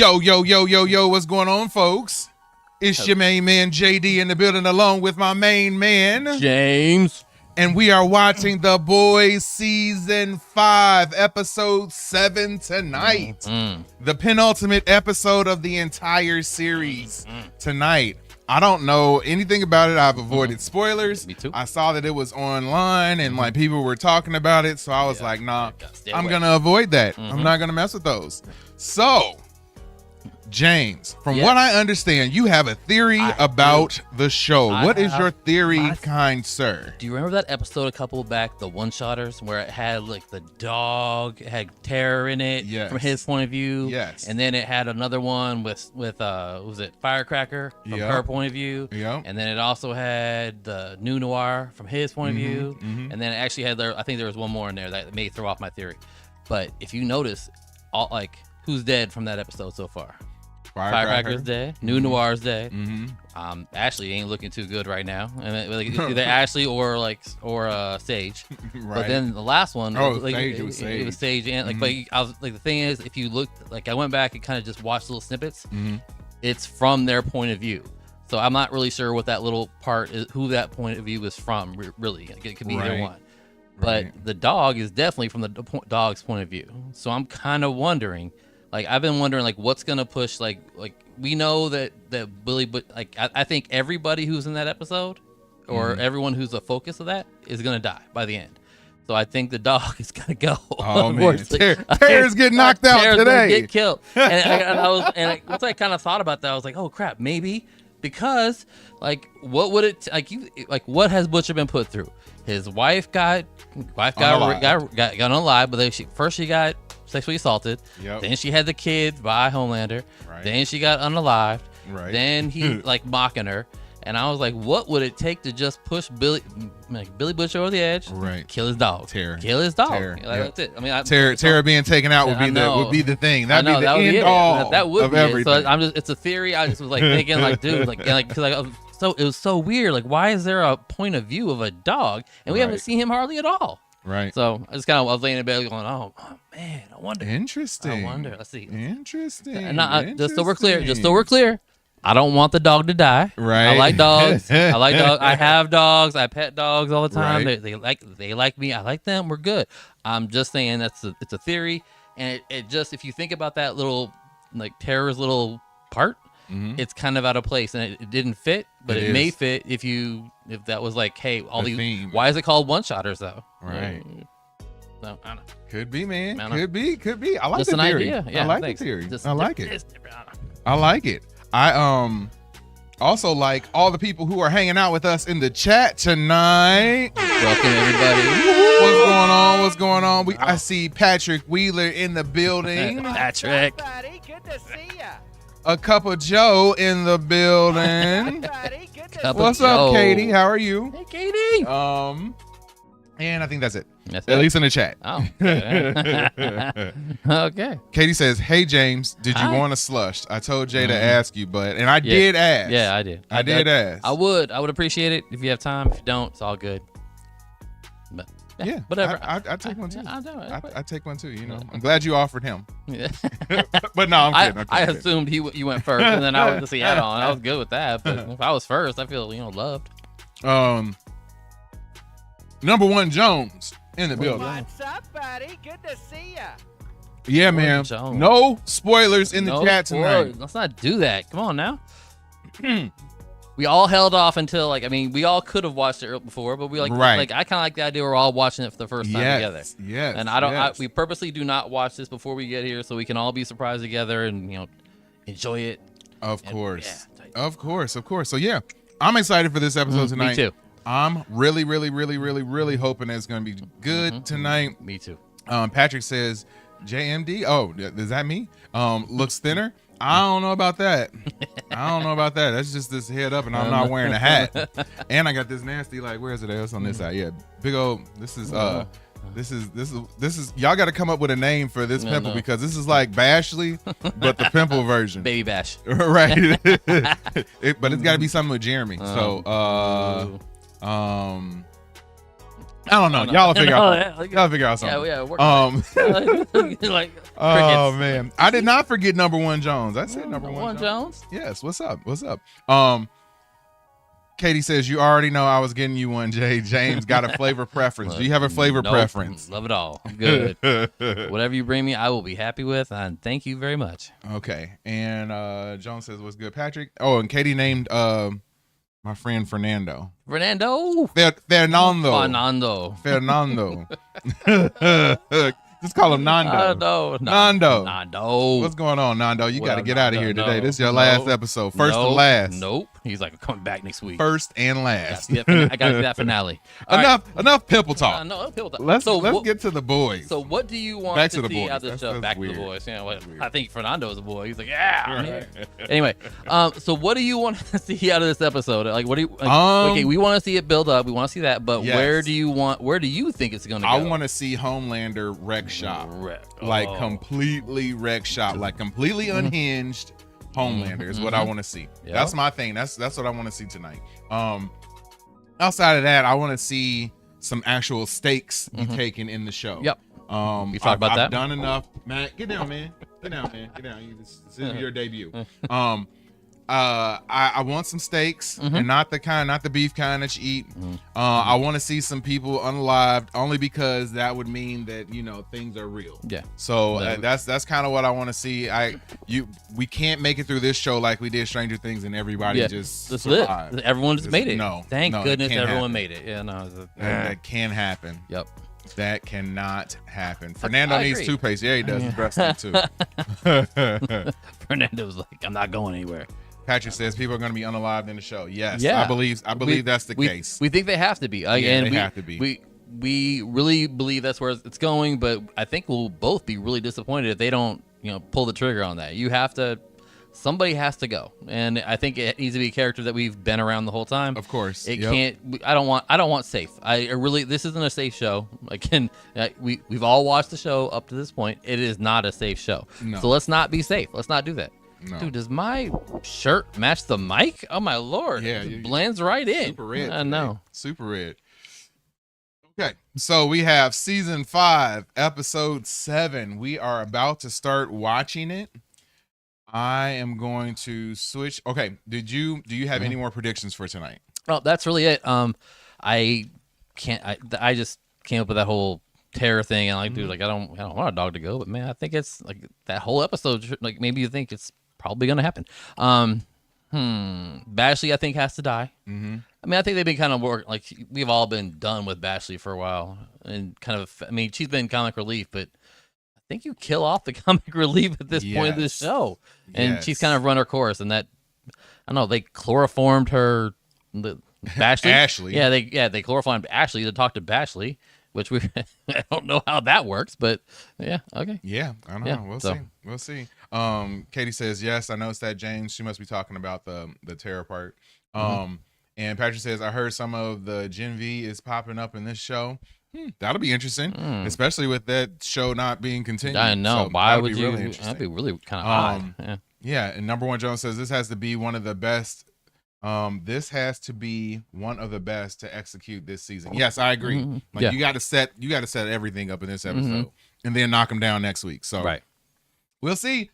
Yo, yo, yo, yo, yo, what's going on, folks? It's your main man, JD, in the building along with my main man, James. And we are watching The Boys Season 5, Episode 7 tonight. The penultimate episode of the entire series tonight. I don't know anything about it. I've avoided spoilers. Me too. I saw that it was online and like people were talking about it, so I was like, nah, I'm going to avoid that. I'm not going to mess with those. So, James, from what I understand, you have a theory about the show. What is your theory, kind sir? Do you remember that episode a couple back, the one-shotters, where it had like the dog, it had terror in it from his point of view? Yes. And then it had another one with was it Firecracker from her point of view? Yep. And then it also had the New Noir from his point of view. And then it actually had I think there was one more in there that may throw off my theory. But if you notice, who's dead from that episode so far? Firecracker's dead. New Noir's dead. Ashley ain't looking too good right now. And like, either Ashley or Sage. Right. But then the last one, Sage, it was Sage. It was Sage, and but I was like, the thing is, if you look, like I went back and kind of just watched little snippets. It's from their point of view. So I'm not really sure what that little part is, who that point of view is from. Really, it could be either one. But the dog is definitely from the dog's point of view. So I'm kind of wondering. Like I've been wondering, like what's gonna push, like we know that Billy, but like I think everybody who's in that episode, or everyone who's the focus of that, is gonna die by the end. So I think the dog is gonna go. Oh man, Tara's getting knocked out today. Gonna get killed. And once I kind of thought about that, I was like, oh crap, maybe because like what would it what has Butcher been put through? His wife got unalive, but she got sexually assaulted. Then she had the kid by Homelander. Then she got unalived. Then he like mocking her. And I was like, what would it take to just push Billy Butcher over the edge? Kill his dog. Kill his dog. That's it. I mean, Tara being taken out would be the thing. That'd be the end all that would of be everything. So it's a theory. I just was like thinking, like, dude, so it was so weird. Like, why is there a point of view of a dog and we haven't seen him hardly at all? So I was laying in bed going, oh man, I wonder. Interesting. I wonder. Let's see. Interesting. And just so we're clear, I don't want the dog to die. I like dogs. I have dogs. I pet dogs all the time. They like me. I like them. We're good. I'm just saying it's a theory, and it just, if you think about that little like Tara's little part, it's kind of out of place, and it didn't fit, but it may fit if that was like, hey, all these theme. Why is it called one-shotters though? So I don't know. Could be, man. Could be. I like just the theory. Idea. Yeah, I like the theory. I like it. I like it. I also like all the people who are hanging out with us in the chat tonight. Welcome everybody. What's going on? I see Patrick Wheeler in the building. Patrick. Good to see ya. A cup of Joe in the building. What's up, Katie? How are you? Hey, Katie. And I think that's it. At least in the chat. Oh. Okay. Katie says, "Hey James, did you want a slush? I told Jay to ask you, and I did ask. Yeah, I did. I did ask. I would appreciate it if you have time. If you don't, it's all good. But yeah, whatever. I take one too. I take one too. You know, I'm glad you offered him. Yeah. But no, I'm kidding. I assumed you went first, and then I was just add on. I was good with that. But if I was first, I feel loved. Number one Jones in the building. What's up, buddy? Good to see ya. Yeah, man. Jones. No spoilers in the chat tonight. Let's not do that. Come on now. We all held off until we all could have watched it before, but we I kind of like the idea we're all watching it for the first time together. Yes. And we purposely do not watch this before we get here so we can all be surprised together and enjoy it. Of course. So yeah, I'm excited for this episode tonight. Me too. I'm really, really, really, really, really hoping it's going to be good tonight. Me too. Patrick says, JMD. Oh, is that me? Looks thinner. I don't know about that. That's just this head up, and I'm not wearing a hat. And I got this nasty, where is it? It's on this side. Yeah, big old. This is y'all got to come up with a name for this pimple because this is like Bashley, but the pimple version. Baby Bash. Right. But it's got to be something with Jeremy. So, I don't know. Y'all figure out. Y'all figure out something. Yeah, work like Oh crickets. man, I did not forget number one Jones. I said number one Jones. Yes. What's up? What's up? Katie says you already know I was getting you one. Jay James got a flavor preference. Do you have a flavor preference? Love it all. I'm good. Whatever you bring me, I will be happy with. And thank you very much. Okay. And Jones says what's good, Patrick. Oh, and Katie named my friend Fernando. Fernando. Fernando. Just call him Nando. Nando. What's going on, Nando? You got to get out of here today. This is your last episode. First and last. Nope. He's like, coming back next week. First and last. I got to see that finale. Enough pimple talk. No, pimple talk. Let's get to the boys. So what do you want to see out of the show? Back to the boys. You know, I think Fernando's a boy. He's like, yeah. Anyway, so what do you want to see out of this episode? Like, what do you? Okay, we want to see it build up. We want to see that, but where do you think it's going to go? I want to see Homelander wreck shop, like completely wreck shop, like completely unhinged. Homelander is what I want to see. Yep. That's my thing. That's what I want to see tonight. Outside of that, I want to see some actual stakes be taken in the show. Yep. You talk about that. I've done enough. Matt, get down, man. Get down. This is your debut. I want some steaks, and not the beef kind that you eat. I want to see some people unalived, only because that would mean that things are real. Yeah. So that's kind of what I want to see. We can't make it through this show like we did Stranger Things, and everybody just survived. Everyone just made it. No, thank goodness everyone happen. made it. Yeah, no, that can happen. Yep. That cannot happen. Fernando needs toothpaste. Yeah, he does. His breast too. Fernando's like, I'm not going anywhere. Patrick says people are going to be unalived in the show. Yes, I believe that's the case. We think they have to be. They have to be. We really believe that's where it's going, but I think we'll both be really disappointed if they don't, pull the trigger on that. Somebody has to go, and I think it needs to be a character that we've been around the whole time. Of course, it can't. I don't want safe. This isn't a safe show. Again, we've all watched the show up to this point. It is not a safe show. No. So let's not be safe. Let's not do that. No. Dude, does my shirt match the mic? Oh my lord! Yeah, it blends right in. Super red. I know. Super red. Okay, so we have season 5, episode 7. We are about to start watching it. I am going to switch. Okay, do you have any more predictions for tonight? Oh, that's really it. I just came up with that whole terror thing, and dude, I don't want a dog to go, but man, I think it's like that whole episode. Like maybe you think it's probably gonna happen. Bashley, I think, has to die. I mean, I think they've been kind of we've all been done with Bashley for a while, and she's been comic relief, but I think you kill off the comic relief at this point of the show, and she's kind of run her course, and that I don't know, they chloroformed her. Ashley. Yeah, they chloroformed Ashley to talk to Bashley, which I don't know how that works, but yeah, okay. Yeah, I don't know. We'll see. Katie says, yes, I noticed that, James. She must be talking about the terror part. And Patrick says, I heard some of the Gen V is popping up in this show. That'll be interesting, especially with that show not being continued. I know. So why would you? That'd be really kind of odd. Yeah, and number one Jones says this has to be one of the best. This has to be one of the best to execute this season. Yes, I agree. You got to set everything up in this episode, and then knock them down next week. So we'll see.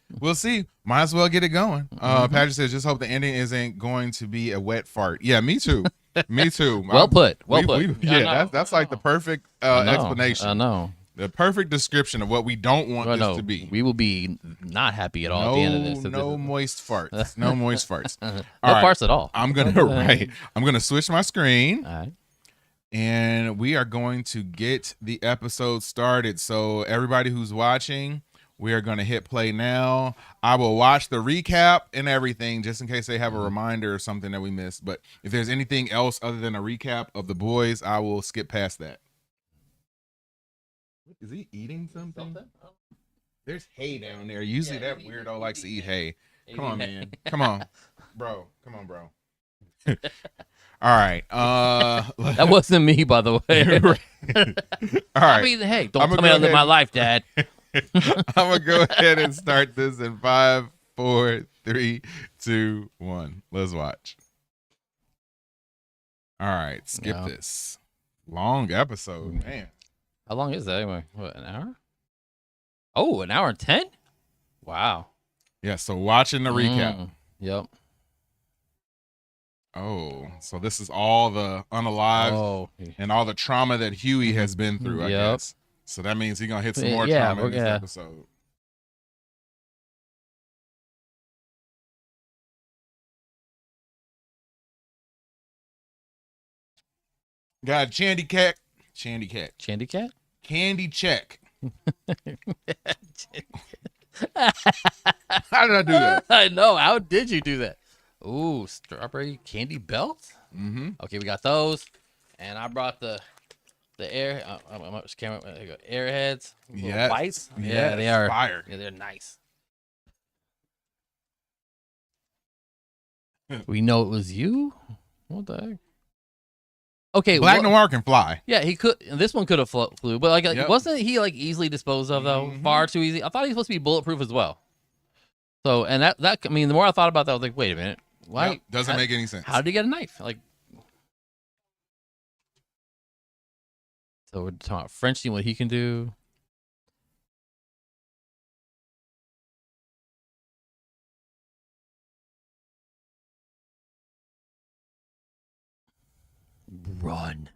Might as well get it going. Patrick says, just hope the ending isn't going to be a wet fart. Yeah, me too. Me too. Well put. That's like the perfect explanation. I know. The perfect description of what we don't want this to be. We will be not happy at all at the end of this. No moist farts. No moist farts. No farts at all. I'm gonna switch my screen. All right. And we are going to get the episode started. So everybody who's watching, we are going to hit play now. I will watch the recap and everything just in case they have a reminder or something that we missed. But if there's anything else other than a recap of the boys, I will skip past that. Is he eating something? There's hay down there. Usually that weirdo likes to eat hay. Come on, man. Come on, bro. All right. That wasn't me, by the way. All right. I mean, hey, don't tell me I live my life, Dad. I'm gonna go ahead and start this in 5, 4, 3, 2, 1. Let's watch. All right, skip this. Long episode, man. How long is that anyway? What, an hour? Oh, an hour and 10? Wow. Yeah, so watching the recap. Yep. Oh, so this is all the unalived and all the trauma that Huey has been through, I guess. So that means he's going to hit some more trauma in this episode. Got Chandy Cat. Candy cat? Candy check. How did I do that? I know. How did you do that? Ooh, strawberry candy belt? Mm-hmm. Okay, we got those. And I brought the air. Camera. There you go. Airheads. Yes. Bites. Yeah, they are. Fire. Yeah, they're nice. We know it was you? What the heck? Okay, Black Noir can fly. Yeah, he could. This one could have flew, but wasn't he like easily disposed of though? Mm-hmm. Far too easy. I thought he was supposed to be bulletproof as well. So, and that I mean, the more I thought about that, I was like, wait a minute, why? Yep, doesn't make any sense. How did he get a knife? Like, so we're talking about Frenchie, what he can do. Run.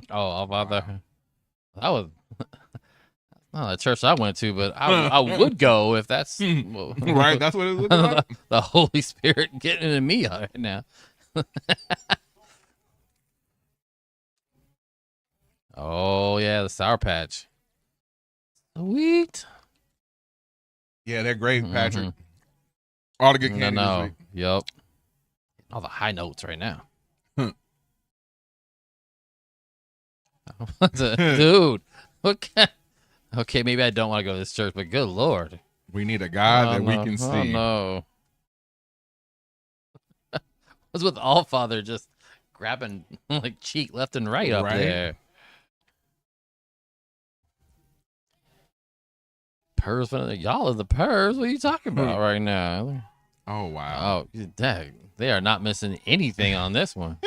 Oh, about that. That was not the church I went to, but I would go if that's right. That's what it looks like. The Holy Spirit getting into me right now. Oh yeah, the Sour Patch. Sweet. Yeah, they're great, Patrick. All the good candy this week. Yep. All the high notes right now. Dude. Okay, maybe I don't want to go to this church, but good Lord. We need a God that we can see. Oh, no. What's with Allfather just grabbing like cheek left and right up there? Purrs, y'all are the purrs. What are you talking about right now? Oh wow! Oh, dang, they are not missing anything on this one.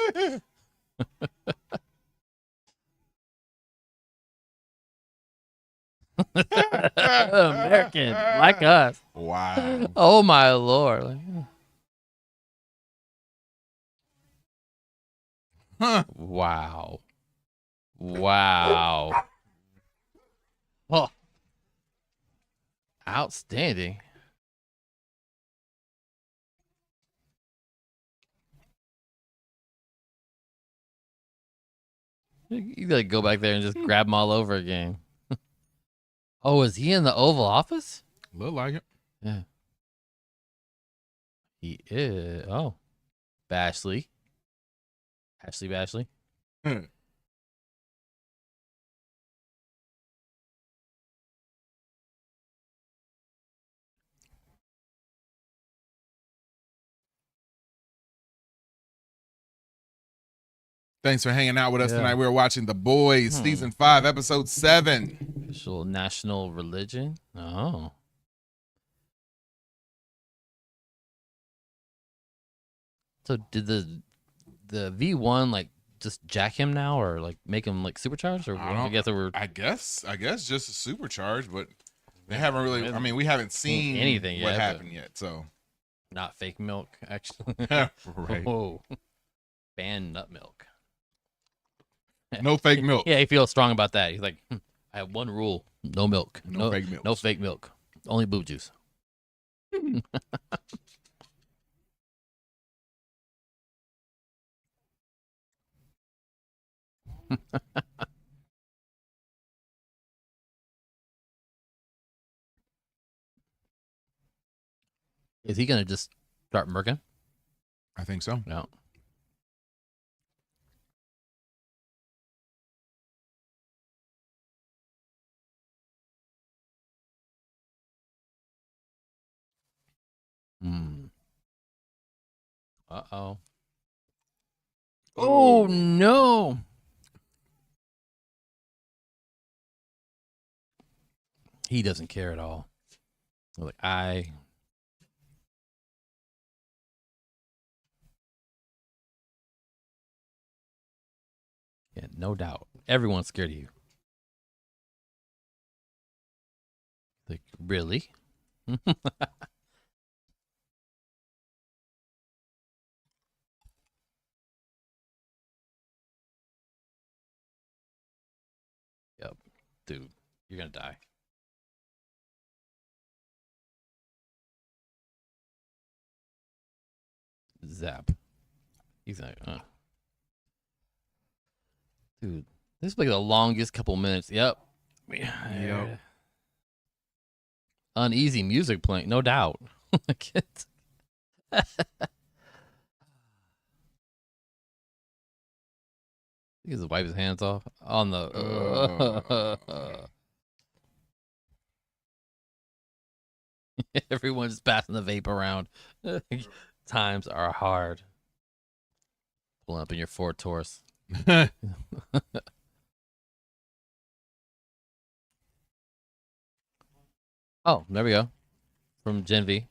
American, like us. Wow! Oh my Lord! Wow! Wow! Oh. Outstanding. You gotta go back there and just grab them all over again. Oh, is he in the Oval Office? Look like it. Yeah. He is. Oh. Bashley. Bashley. Thanks for hanging out with us tonight. We're watching The Boys, Season 5, Episode 7. Official national religion? Oh. So did the V1 like just jack him now, or like make him like supercharged, or I guess just supercharged, but they haven't really. I mean, we haven't seen anything yet. What happened yet? So not fake milk, actually. Right. Oh, ban nut milk. No fake milk. Yeah, he feels strong about that. He's like, I have one rule: no milk, no fake milk, no fake milk, only boob juice. Is he gonna just start murking? I think so. No. Uh-oh. Oh, no. He doesn't care at all. Like yeah, no doubt. Everyone's scared of you. Like, really? Yep. Dude, you're gonna die. Zap. He's like, dude, this is like the longest couple minutes. Yep. Yep. Uneasy music playing, no doubt. He just wipe his hands off on the. Everyone's passing the vape around. Times are hard. Pulling up in your Ford Taurus. Oh, there we go. From Gen V.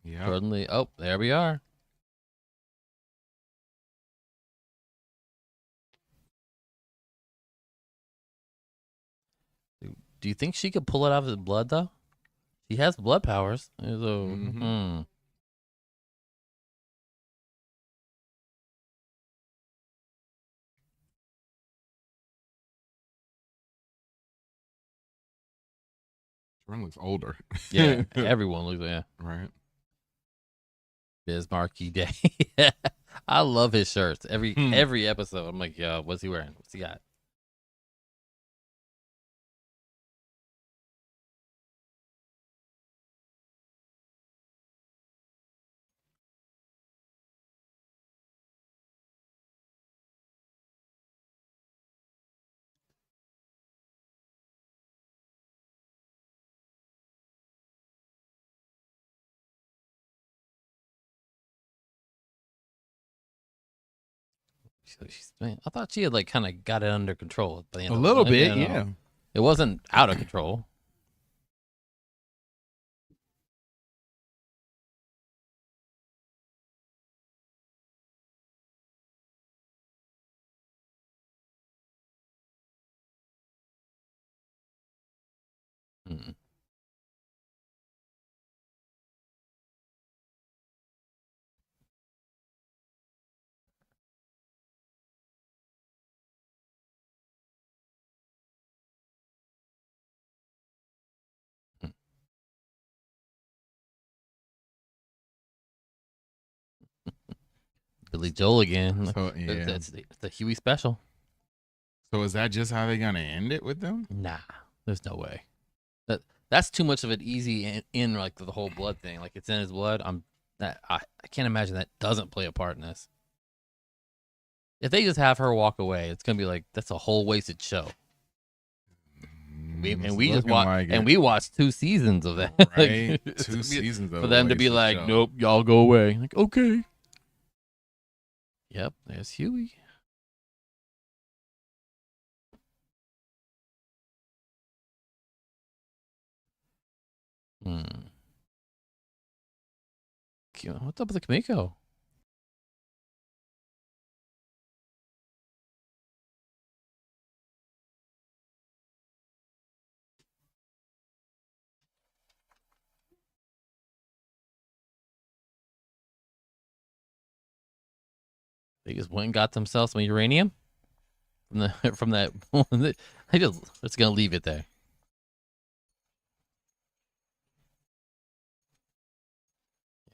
Yeah. Suddenly, oh, there we are. Do you think she could pull it out of his blood, though? He has blood powers. So, Jordan looks older. Yeah, everyone looks, yeah. Right. Bismarcky Day. I love his shirts. Every episode, I'm like, yo, what's he wearing? What's he got? Man, I thought she had like kind of got it under control at the end. A little bit, yeah. It wasn't out of control. Billy Joel again. So, yeah. That's the Huey special. So is that just how they're gonna end it with them? Nah, there's no way. That's too much of an easy in like the whole blood thing. Like it's in his blood. I can't imagine that doesn't play a part in this. If they just have her walk away, it's gonna be like that's a whole wasted show. We watched 2 seasons of that. Right, 2 seasons of for them to be like, show. Nope, y'all go away. Like, okay. Yep, there's Huey. What's up with the Kamiko? They just went and got themselves some uranium from that. They just gonna leave it there.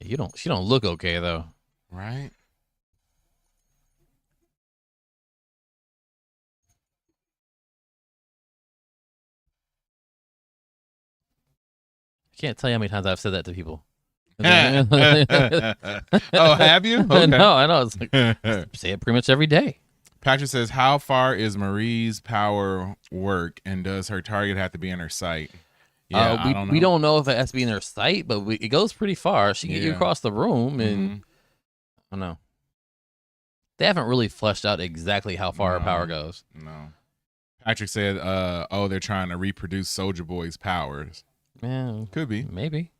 She don't look okay though. Right. I can't tell you how many times I've said that to people. Oh, have you? Okay. No, I know. It's like, say it pretty much every day. Patrick says, how far is Marie's power work, and does her target have to be in her sight? Yeah, I don't know. We don't know if it has to be in her sight, but it goes pretty far. She can get you across the room, and I don't know. They haven't really fleshed out exactly how far her power goes. No. Patrick said, they're trying to reproduce Soulja Boy's powers. Yeah. Could be. Maybe.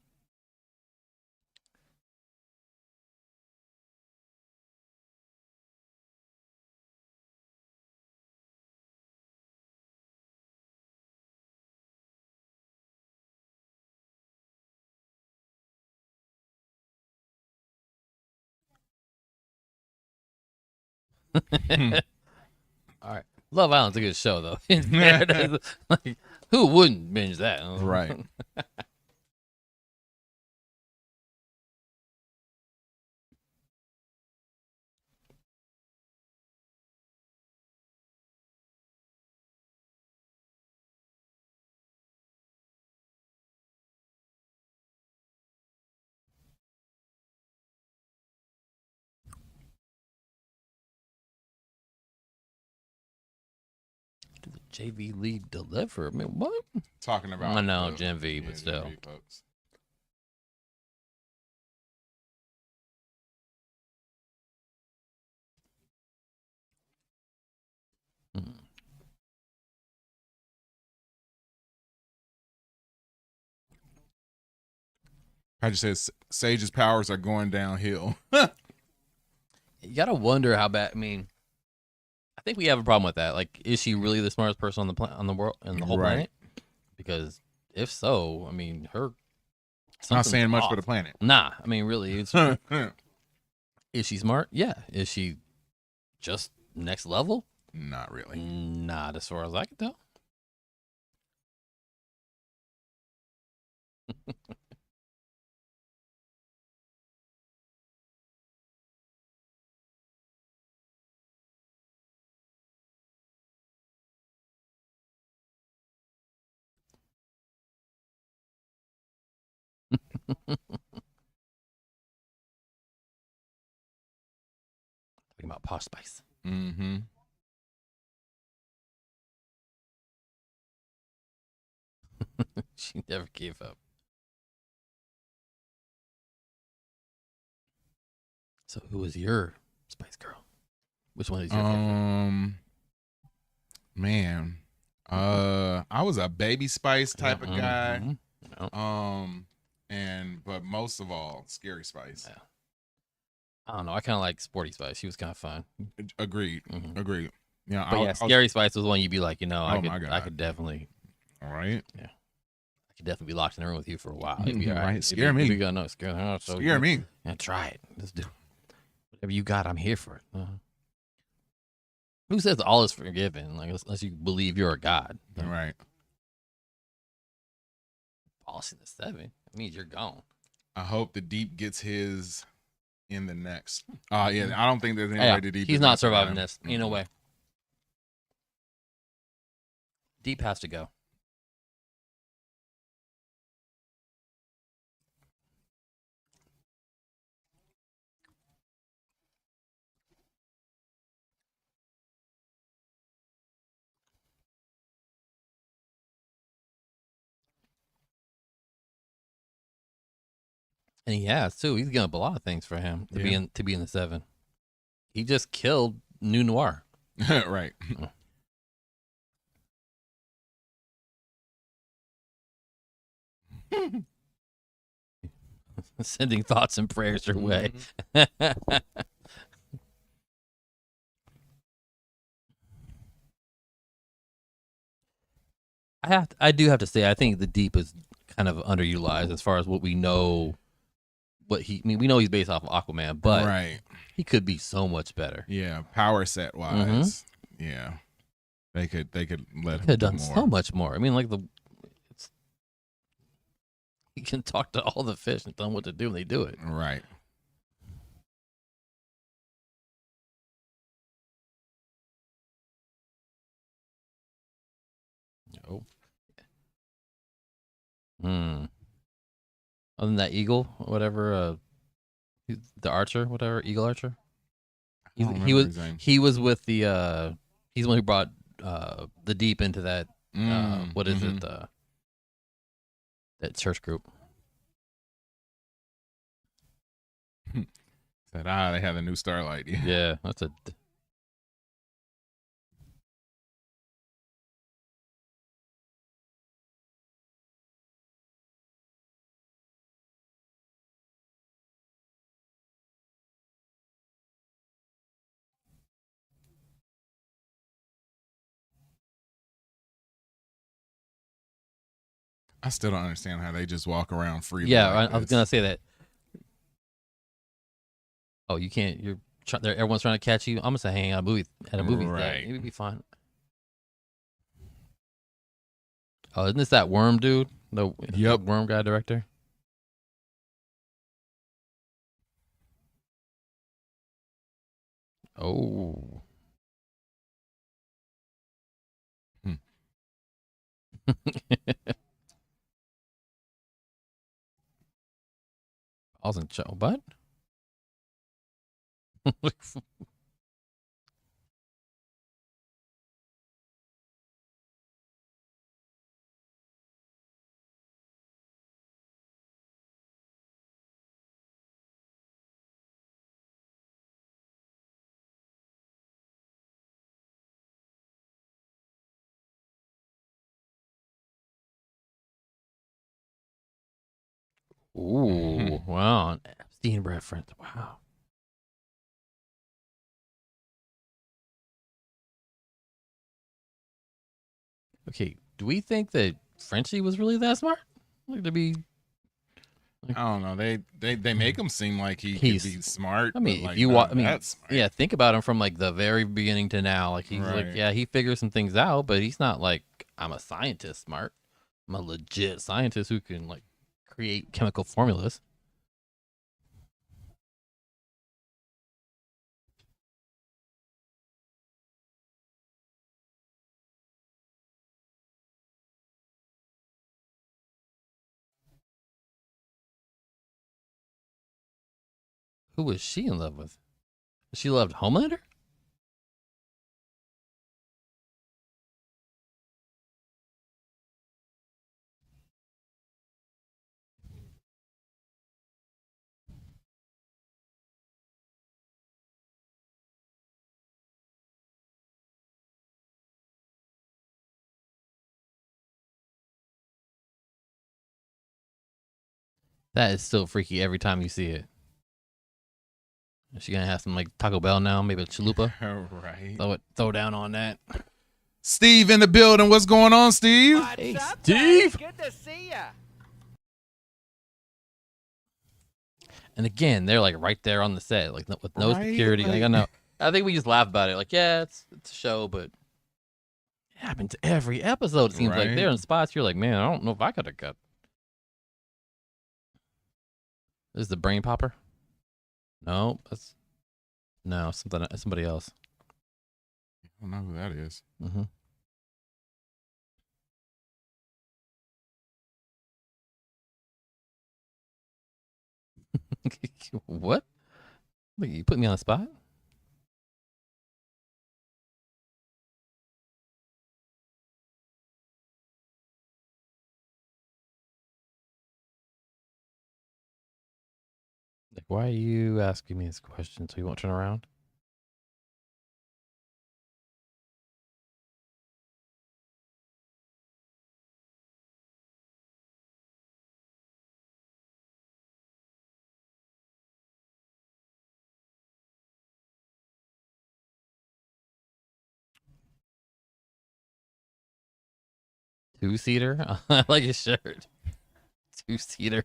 All right. Love Island's a good show, though. Like, who wouldn't binge that? Right. JV lead deliver. I mean, what? Talking about. I know, Gen V, but still. Gen V folks. I just said Sage's powers are going downhill. You gotta wonder how bad. I mean, I think we have a problem with that. Like, is she really the smartest person on the on the world and the whole planet? Because if so, I mean, her. It's not saying much off. for the planet. Nah, I mean, really, it's, is she smart? Yeah. Is she just next level? Not really. Not as far as I can tell. Talking about Posh Spice. Mm-hmm. She never gave up. So who was your Spice Girl? Which one is your favorite? Man. I was a Baby Spice type of guy. But most of all, Scary Spice. Yeah. I don't know. I kind of like Sporty Spice. She was kind of fun. Agreed. Agreed. Yeah. But Scary Spice was one you'd be like, I could definitely. All right. Yeah. I could definitely be locked in the room with you for a while. You'd be all right. Scare me. You'd be no, scare me. Yeah, try it. Let's do it. Whatever you got, I'm here for it. Who says all is forgiven? Like, unless you believe you're a god. Right. Policy the 7. It means you're gone. I hope the Deep gets his in the next. Yeah, I don't think there's any way to Deep. He's not surviving this. Ain't no way. Deep has to go. And he has too. He's given up a lot of things for him to be in the 7. He just killed New Noir. Right. Sending thoughts and prayers your way. I do have to say, I think the Deep is kind of underutilized as far as what we know. We know he's based off of Aquaman, but he could be so much better. Yeah, power set wise. Yeah, they could let him. Could have done so much more. I mean, like he can talk to all the fish and tell them what to do, and they do it. Right. Oh. Other than that eagle, whatever, the archer, whatever, eagle archer. He was with the he's the one who brought the Deep into that what is it, that church group. Said they have a new Starlight. Yeah, that's a. I still don't understand how they just walk around freely. Yeah, I was gonna say that. Oh, you can't. everyone's trying to catch you. I'm just hanging out at a movie. Right. It would be fine. Oh, isn't this that Worm dude? The Worm guy director. Oh. I wasn't sure, but ooh, wow, Epstein reference. Wow. Okay, do we think that Frenchie was really that smart? Like to be? I don't know. They make him seem like he could be smart. I mean, but, like, if you yeah, think about him from like the very beginning to now. Like he's like, yeah, he figures some things out, but he's not like I'm a scientist smart. I'm a legit scientist who can like create chemical formulas. Who was she in love with? She loved Homelander? That is still freaky every time you see it. Is she gonna have some like Taco Bell now? Maybe a chalupa? Right. Throw down on that. Steve in the building. What's going on, Steve? What's up, Steve? buddy? Good to see ya. And again, they're like right there on the set, like with no security. Like I know. I think we just laugh about it. Like, yeah, it's a show, but it happens every episode. It seems like they're in spots. You're like, man, I don't know if I could have cut. This is the brain popper. No, somebody else. I don't know who that is. Mm-hmm. What? Wait, you put me on the spot? Like, why are you asking me this question so you won't turn around? Two-seater? I like his shirt. Two-seater.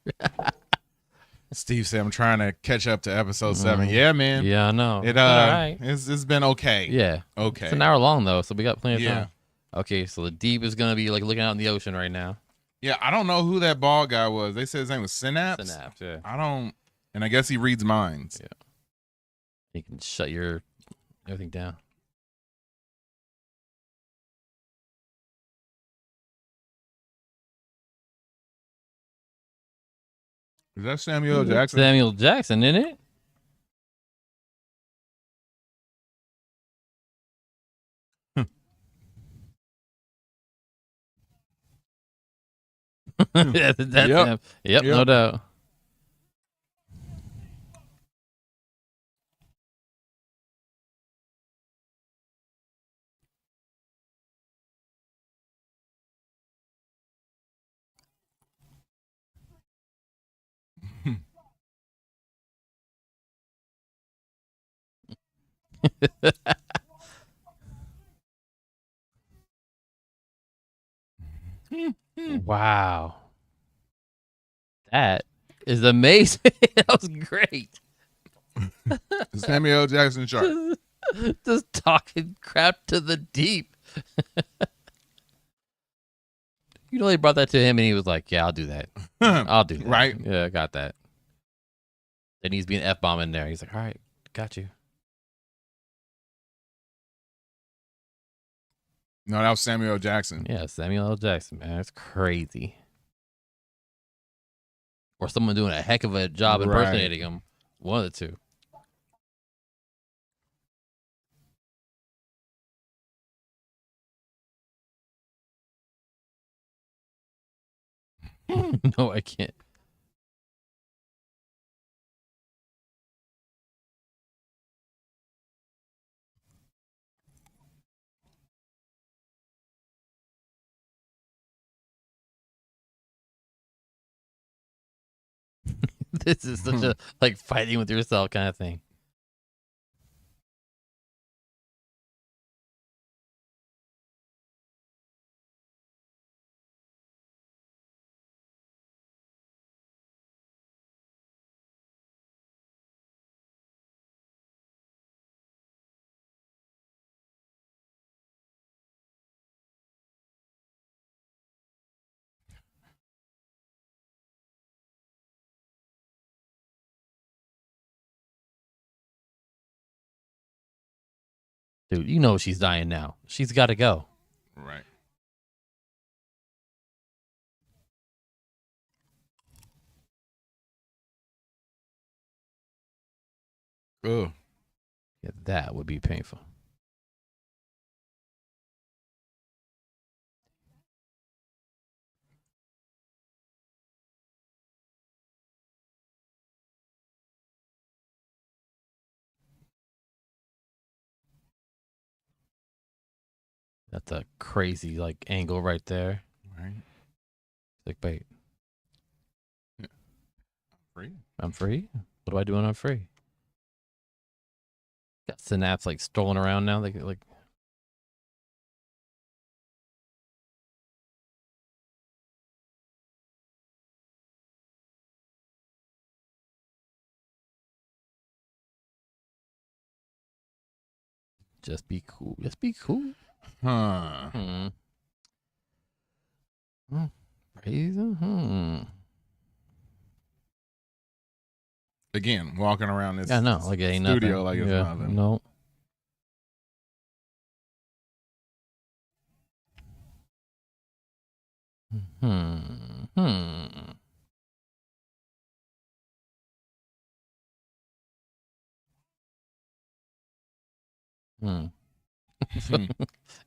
Steve said, I'm trying to catch up to episode 7. Yeah, man. Yeah, I know. It's been okay. Yeah. Okay. It's an hour long, though, so we got plenty of time. Okay, so the Deep is going to be like looking out in the ocean right now. Yeah, I don't know who that bald guy was. They said his name was Synapse. Synapse, yeah. And I guess he reads minds. Yeah. You can shut everything down. Is that Samuel Jackson? Samuel Jackson, isn't it? That's him. Yep, no doubt. Wow. That is amazing. That was great. Samuel L. Jackson shark. Just talking crap to the deep. You know, they brought that to him, and he was like, "Yeah, I'll do that. I'll do that. Right? Yeah, I got that." There needs to be an F-bomb in there. He's like, "All right, got you." No, that was Samuel L. Jackson. Yeah, Samuel L. Jackson, man, it's crazy. Or someone doing a heck of a job impersonating him. One of the two. No, I can't. This is such a like fighting with yourself kind of thing. Dude, you know she's dying now. She's got to go. Right. Ugh. Yeah, that would be painful. That's a crazy like angle right there. Right. Like, wait, Free. I'm free? What do I do when I'm free? Got Synapse like strolling around now. Like just be cool. Just be cool. Huh. Crazy. Again, walking around this Yeah, no, like it ain't studio nothing. like it's Yeah, nothing. no.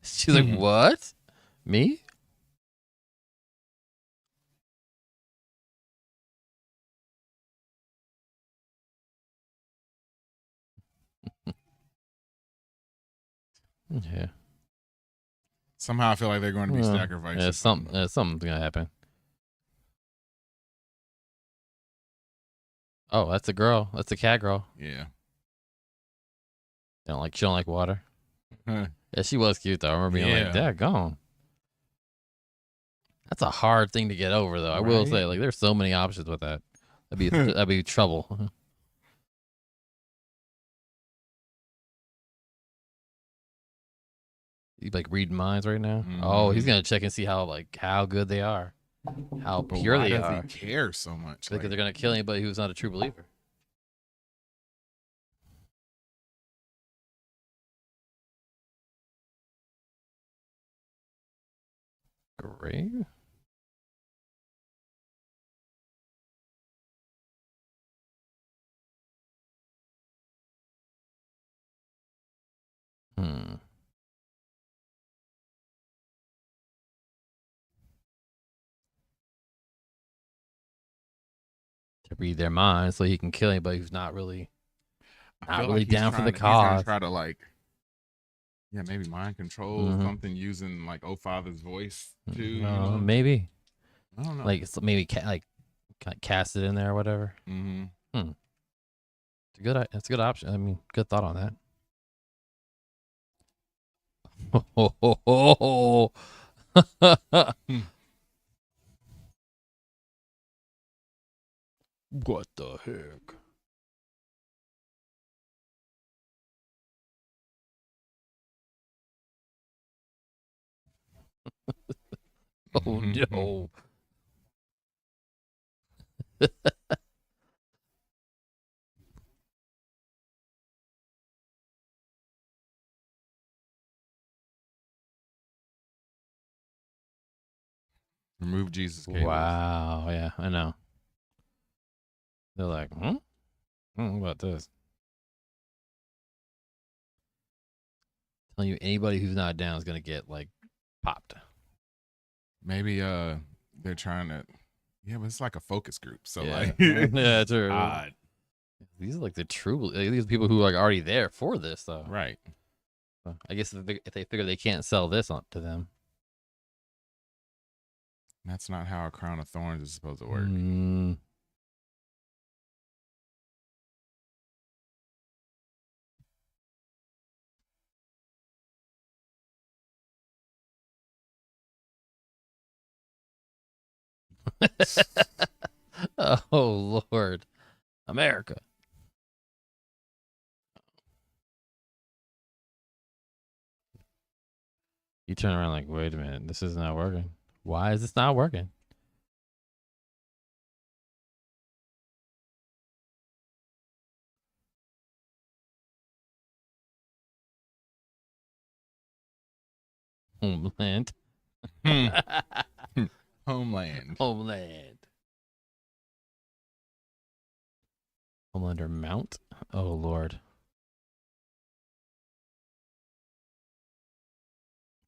She's like, what? Me? Yeah. Somehow I feel like they're going to be sacrificed. Yeah, something's gonna happen. Oh, that's a girl. That's a cat girl. Yeah. She don't like water. Yeah, she was cute though. I remember being like, "Daggone." That's a hard thing to get over though. I will say, like, there's so many options with that. That'd be trouble. You like reading minds right now? Oh, he's gonna check and see how good they are, how pure they are. Why does he care so much? Because they're gonna kill anybody who's not a true believer. Great. To read their minds so he can kill anybody who's not really down for the cause. He's gonna try to maybe mind control something using like Father's voice too. Maybe. I don't know. Like it's maybe cast it in there or whatever. It's a good option. I mean, good thought on that. What the heck? no. Remove Jesus cables. Wow. Yeah, I know. They're like, what about this? Telling you, anybody who's not down is gonna get like popped. Maybe they're trying to. Yeah, but it's like a focus group, so like yeah, true. odd. These are like the true. These are people who are like already there for this, though. Right. So I guess if they figure they can't sell this on to them, That's not how a crown of thorns is supposed to work. Oh Lord, America. You turn around like, wait a minute, this is not working. Why is this not working? Homeland. Homeland. Homeland. Homelander mount? Oh Lord.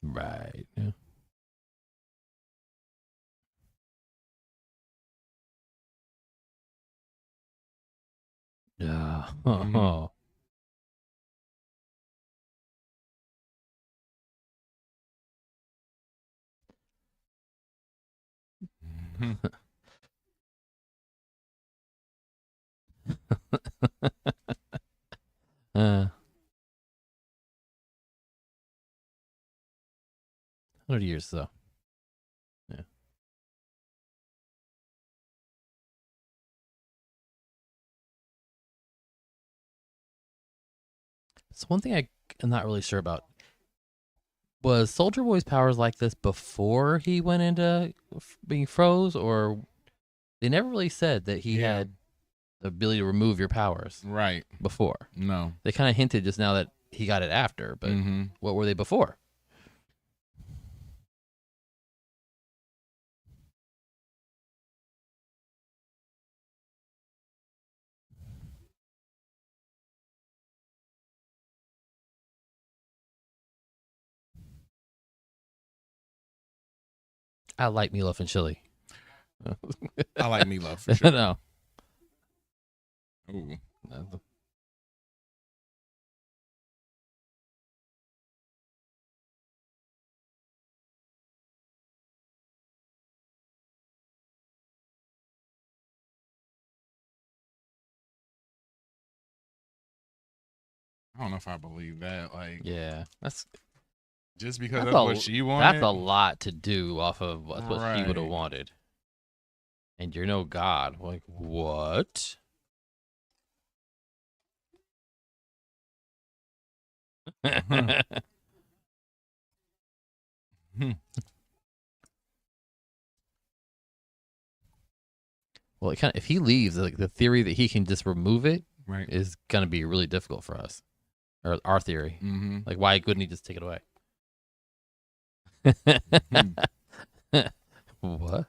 Right. Yeah. Yeah. Oh. uh, 100 years though. Yeah. So one thing I'm not really sure about was Soldier Boy's powers like this before he went into being froze, or they never really said that he had the ability to remove your powers Right. before. No. They kind of hinted just now that he got it after, but what were they before? I like meatloaf and chili. I like meatloaf for sure. No. Ooh. I don't know if I believe that. Like, yeah, that's just because that's what she wanted. That's a lot to do off of what she would have wanted. And you're no god. Like, what? Well, it if he leaves, like the theory that he can just remove it is gonna be really difficult for us, or our theory. Like, why couldn't he just take it away? What?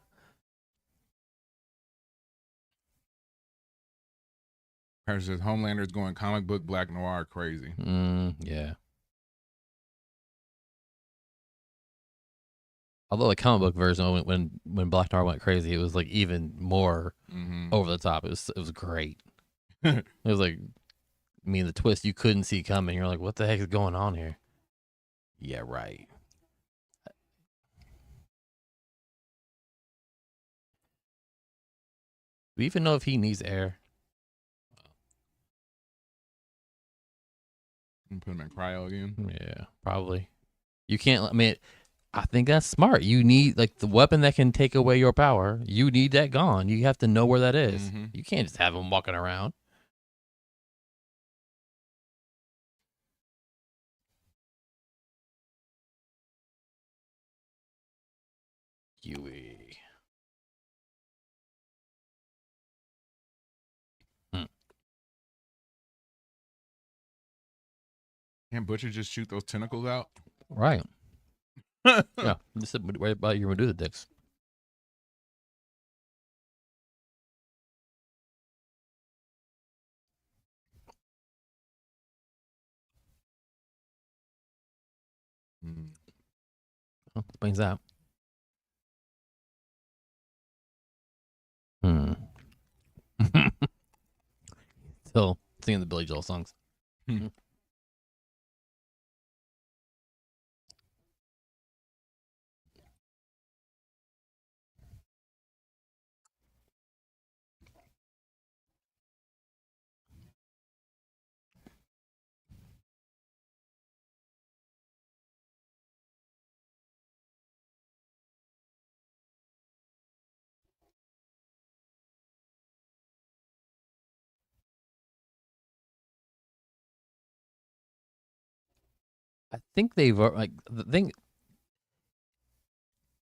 Says Homelander's going comic book black noir crazy. Yeah. Although the comic book version, when Black Noir went crazy, it was like even more over the top. It was great. It was like, the twist you couldn't see coming. You're like, what the heck is going on here? Yeah, right. Do we even know if he needs air? And put him in cryo again. Yeah, probably. You can't. I think that's smart. You need like the weapon that can take away your power. You need that gone. You have to know where that is. You can't just have him walking around. Huey. Can't Butcher just shoot those tentacles out? Right. Yeah. Just right about your Medusa dicks. Well, explains that. Still singing the Billy Joel songs. I think they've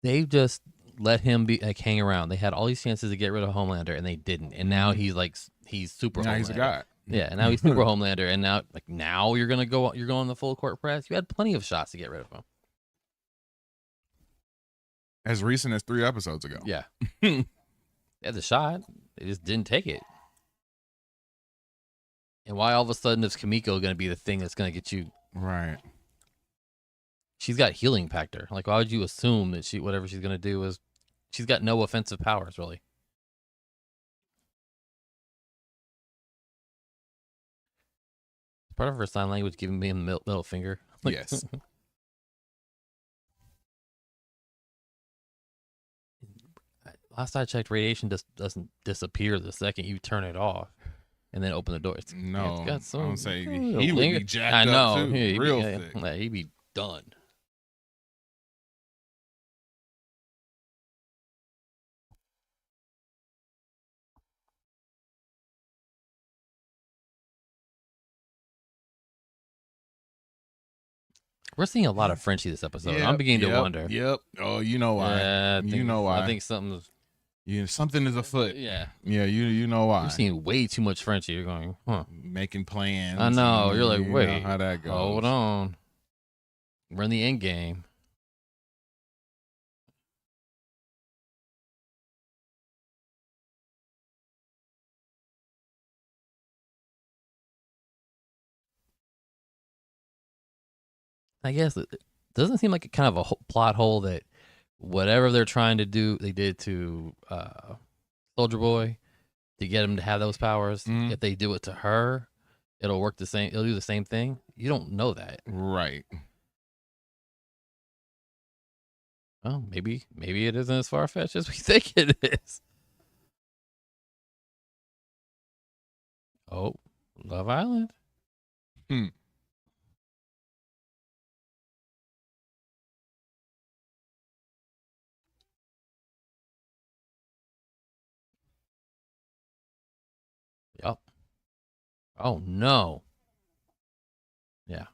they've just let him be hang around. They had all these chances to get rid of Homelander, and they didn't. And now he's super. Now Homelander. he's a guy. Yeah, and now he's super Homelander, and now you're going the full court press. You had plenty of shots to get rid of him. As recent as 3 episodes ago. Yeah, they had the shot. They just didn't take it. And why all of a sudden is Kimiko going to be the thing that's going to get you right? She's got healing factor. Like, why would you assume that whatever she's going to do is, she's got no offensive powers, really. Part of her sign language giving me a middle finger. Like, yes. Last I checked, radiation just doesn't disappear the second you turn it off and then open the door. No, it's got some, I'm saying he would be jacked up too. Yeah, real thick. Yeah, he'd be done. We're seeing a lot of Frenchie this episode. I'm beginning to wonder. Yep. Oh, you know why. Yeah, you know why. I think something's... something is afoot. Yeah. Yeah, you know why. You're seeing way too much Frenchie. You're going, huh. Making plans. I know. You're like, wait. You know how that goes. Hold on. We're in the end game. I guess it doesn't seem like a kind of a plot hole that whatever they're trying to do, they did to Soldier Boy to get him to have those powers. If they do it to her, it'll work the same. It'll do the same thing. You don't know that, right? Well, maybe it isn't as far fetched as we think it is. Oh, Love Island. Yep. Oh no. Yeah.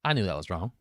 I knew that was wrong.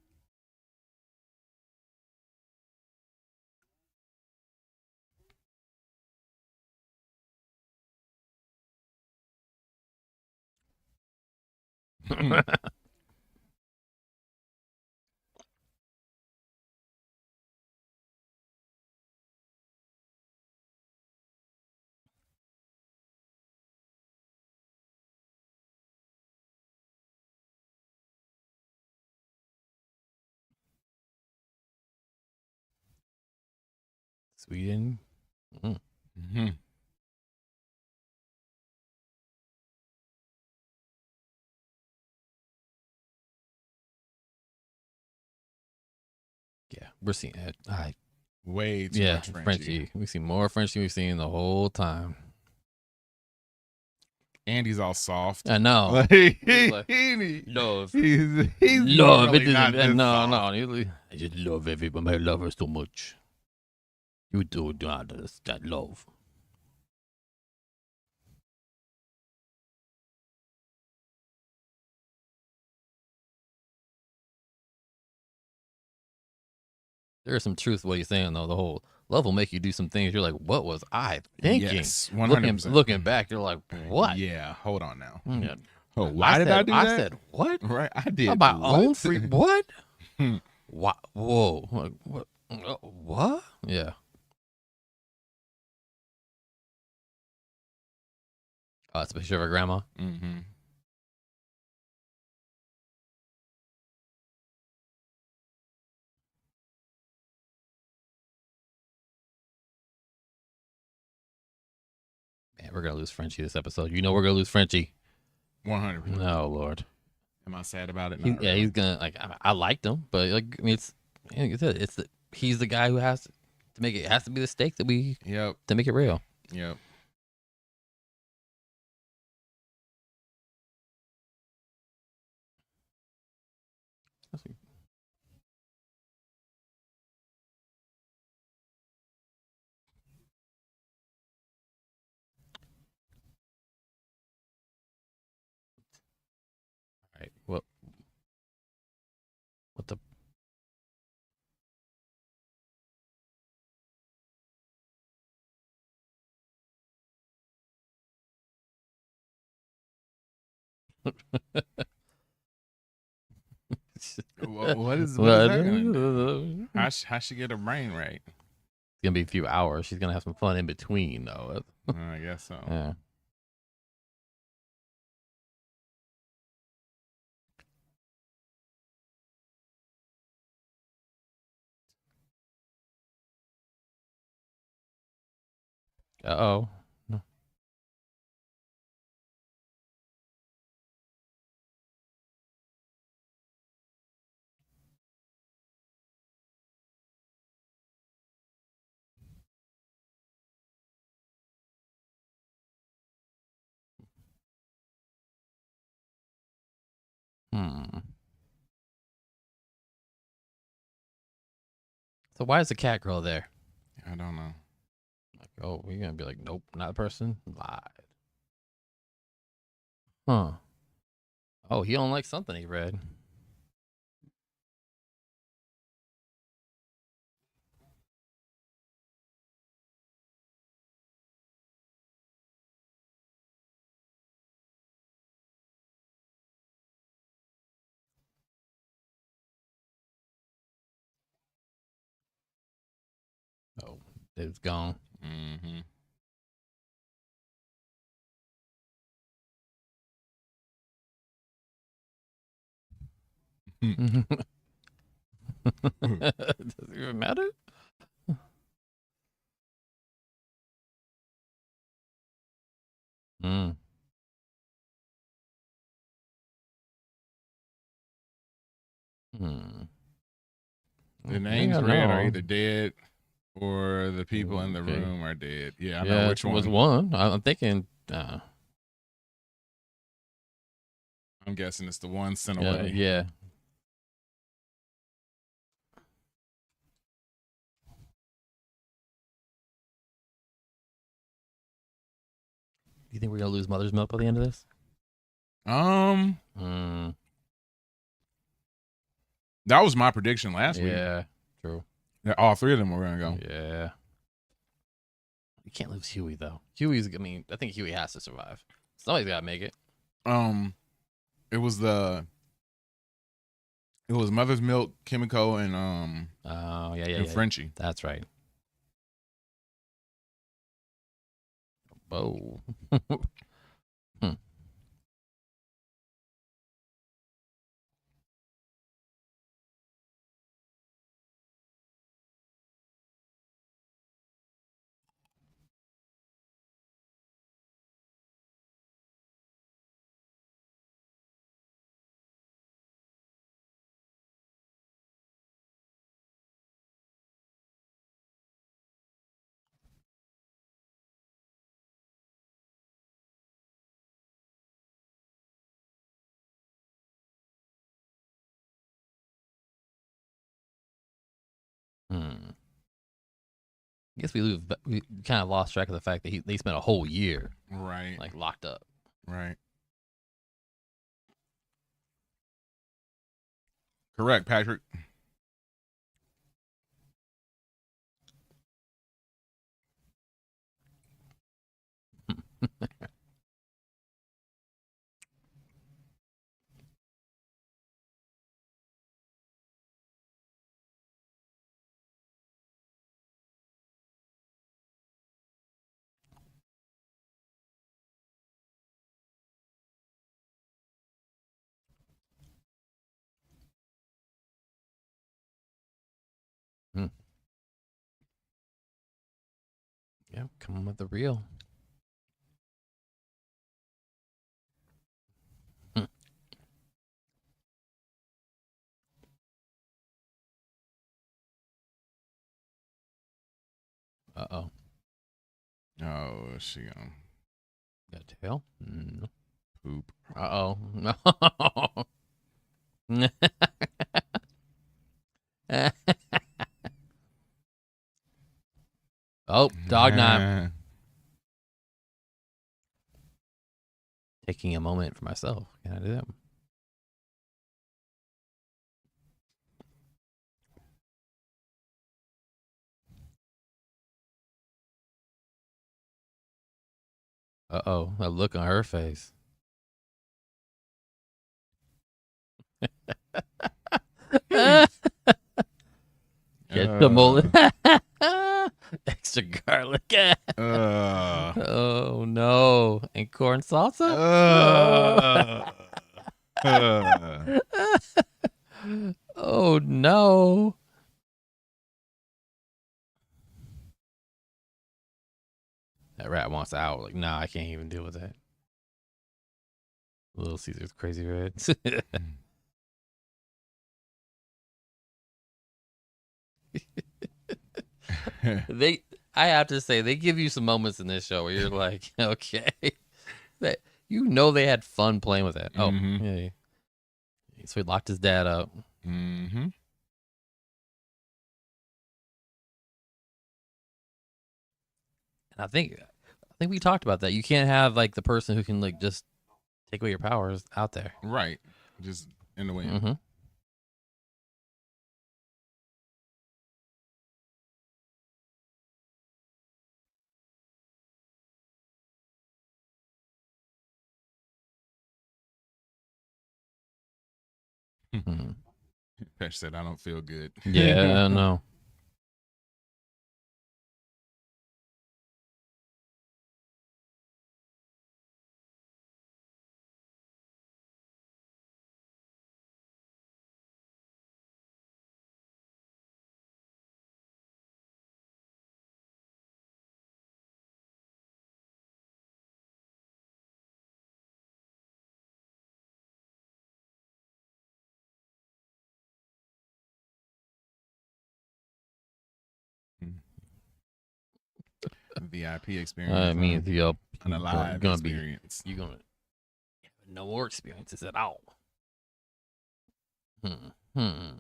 Sweden. Yeah, we're seeing it. Way too much Frenchie. We see more Frenchie we've seen the whole time. And he's all soft. I know. Love. He's love. No. I just love everybody. I love her so much. You do not understand love. There is some truth to what he's saying, though. The whole love will make you do some things. You're like, what was I thinking? Yes, 100%. Looking back, you're like, what? Yeah, hold on now. Yeah. Oh, why did I do that? I said, what? Right, I did. On my what? own free, what? What? Whoa. Like, what? What? Yeah. Oh, it's a picture of her grandma. Mm-hmm. Man, we're gonna lose Frenchie this episode. You know we're gonna lose Frenchie. 100%. No, Lord. Am I sad about it? Yeah, he's gonna like. I liked him, but like, I mean, it's like I said, he's the guy who has to make it. It has to be the stake that we. Yep. To make it real. Yep. All right. What the? What is that gonna do? How she get her brain right? It's gonna be a few hours. She's gonna have some fun in between, though. I guess so. Yeah. Uh-oh. So why is the cat girl there? I don't know. Like, oh, we're gonna be like, nope, not a person. Lied. Huh. Oh, he don't like something he read. Oh, it's gone. Mm-hmm. Does it even matter? Mm. Hmm. The names read are either dead or the people in the room are dead. Yeah, I know which one. Was one. I'm thinking. I'm guessing it's the one sent away. Yeah. Do you think we're gonna lose Mother's Milk by the end of this? That was my prediction last week. Yeah, true. Yeah, all three of them were gonna go. Yeah. We can't lose Huey though. I think Huey has to survive. Somebody's gotta make it. It was Mother's Milk, Kimiko, and and Frenchie. That's right. Whoa. I guess we kind of lost track of the fact that they spent a whole year, right, like locked up. Right. Correct, Patrick. Yeah, come on with the real. Uh-oh. Oh, she gonna Got a tail? No. poop. Uh-oh. No. Oh, dog nine. Taking a moment for myself. Can I do that? Uh-oh. That look on her face. Get the mullet. Extra garlic. Oh, no. And corn salsa? Oh, no. That rat wants out. Like, nah, I can't even deal with that. Little Caesar's crazy reds. I have to say, they give you some moments in this show where you're like, okay, that they had fun playing with that. Oh, yeah. So he locked his dad up. Mm-hmm. And I think we talked about that. You can't have like the person who can like just take away your powers out there. Right. Just in the way. Mm-hmm. Pesh said, I don't feel good. Yeah, no. VIP experience. I mean, you're an alive gonna experience. You're gonna have no more experiences at all. Dude, you're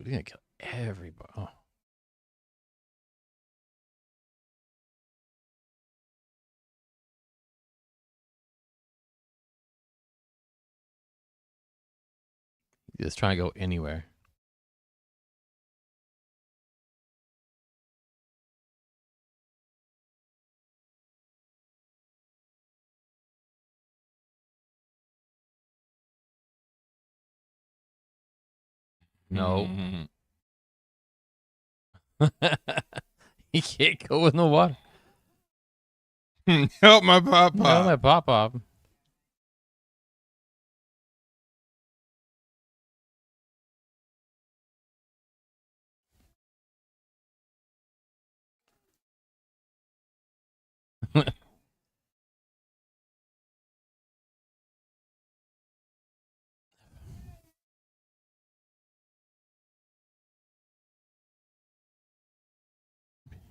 gonna kill everybody. Oh. Just trying to go anywhere. No. He can't go in the water. Help my pop pop. Help my pop pop.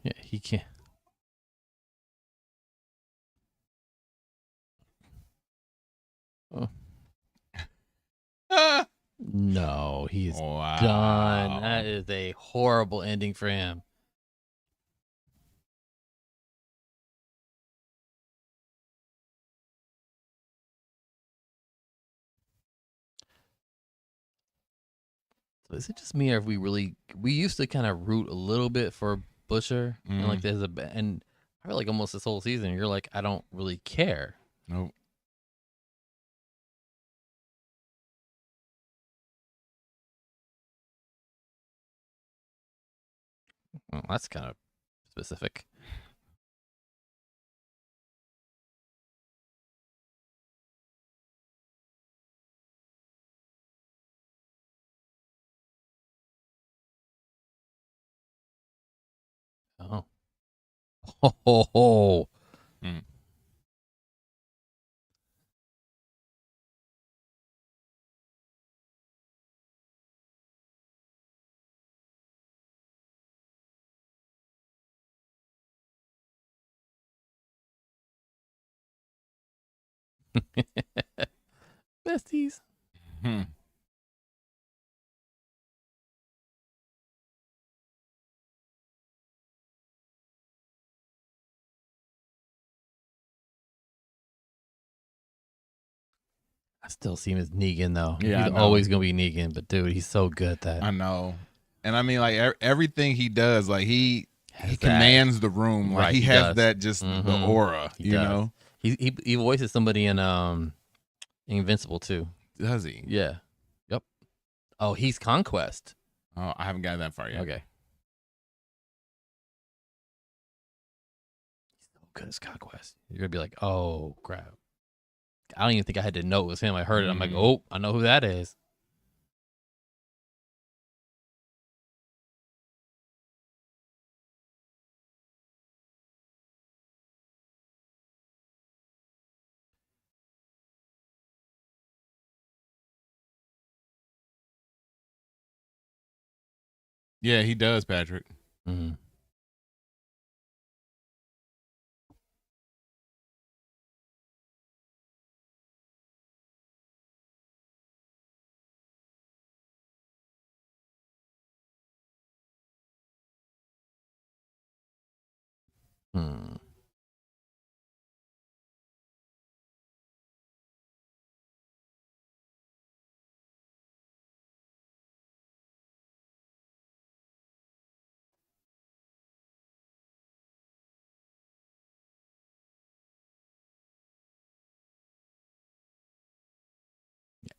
Yeah, he can't. Oh. No, he's done. That is a horrible ending for him. So is it just me, or if we used to kind of root a little bit for Busher, and like there's and I feel like almost this whole season, you're like, I don't really care. Nope. Well, that's kind of specific. Oh. Ho, ho, ho. Mm. Besties. Hmm. I still see him as Negan, though. Yeah, I He's know. always going to be Negan, but dude, he's so good at that. I know. And I mean, like everything he does, like he Has commands the room. Like Right, he he has does. that just the aura, He you does. know? He voices somebody in Invincible too. Does he? Yeah. Yep. Oh, he's Conquest. Oh, I haven't gotten that far yet. Okay. He's so good as Conquest. You're gonna be like, oh crap. I don't even think I had to know it was him. I heard it. I'm like, oh, I know who that is. Yeah, he does, Patrick. Mm-hmm. Hmm.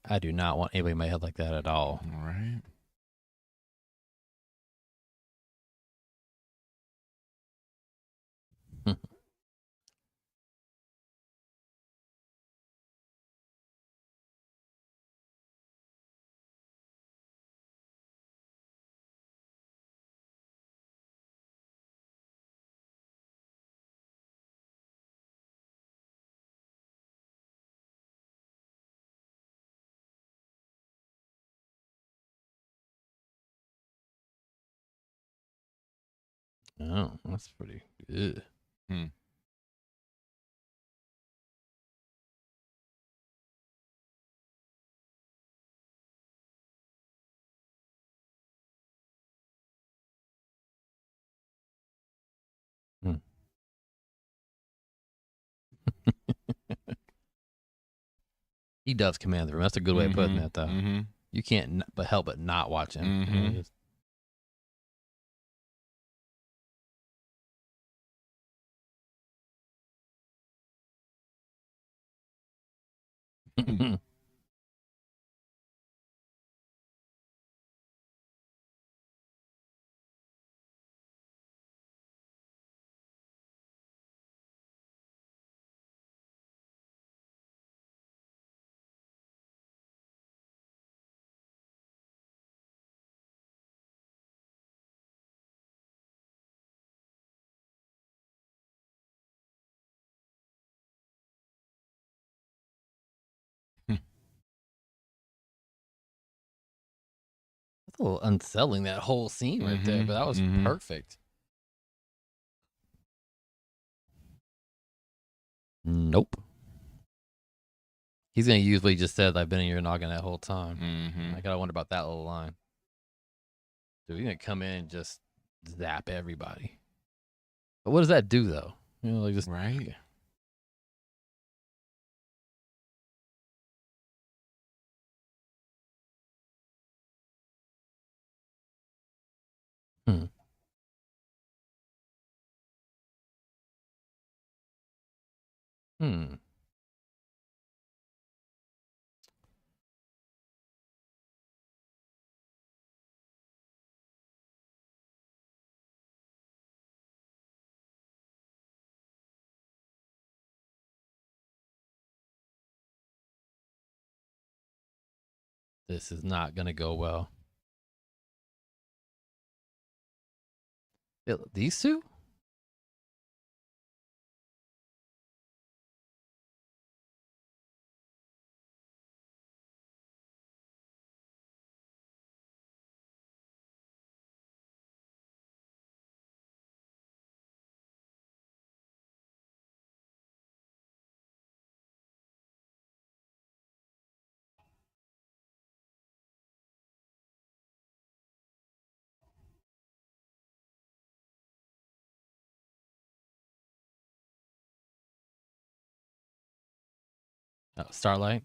I do not want anybody in my head like that at all. All right. Oh, that's pretty good. Hmm. Hmm. He does command the room. That's a good way of putting that, though. Mm-hmm. You can't but help but not watch him. Mm-hmm. That's a little unsettling, that whole scene right there, but that was perfect. Nope. He's going to use what he just said. I've been in your noggin that whole time. I got to wonder about that little line. Dude, he's going to come in and just zap everybody. But what does that do, though? You know, like just. Right. Hmm. This is not going to go well. These two? Oh, Starlight.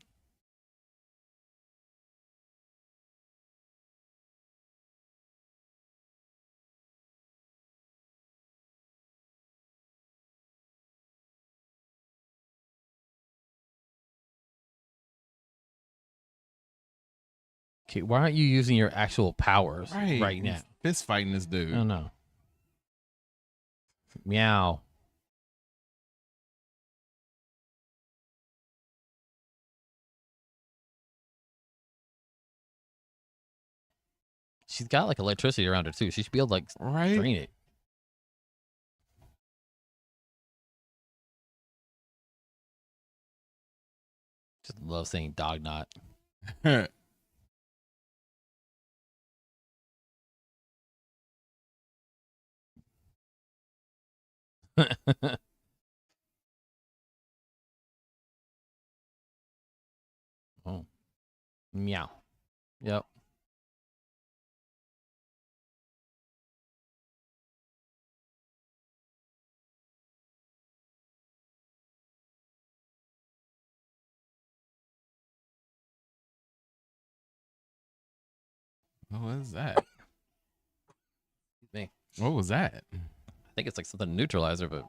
Okay, why aren't you using your actual powers right now? Fist fighting this dude. I don't know. Meow. She's got like electricity around her too. She should be able to like drain it. Just love saying dog knot. Oh. Meow. Yep. What was that? Me. What was that? I think it's like something neutralizer, but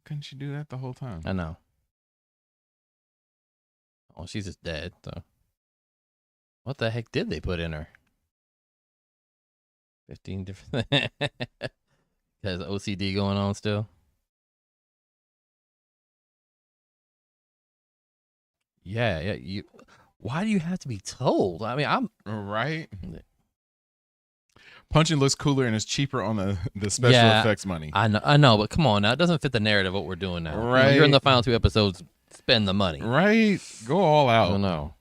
couldn't you do that the whole time? I know. Oh, she's just dead. So, what the heck did they put in her? 15 different. Has OCD going on still. Yeah. You. Why do you have to be told? I mean, I'm right. Punching looks cooler and is cheaper on the special effects money. I know, but come on now, it doesn't fit the narrative of what we're doing now. Right. You're in the final 2 episodes. Spend the money. Right. Go all out. I don't know.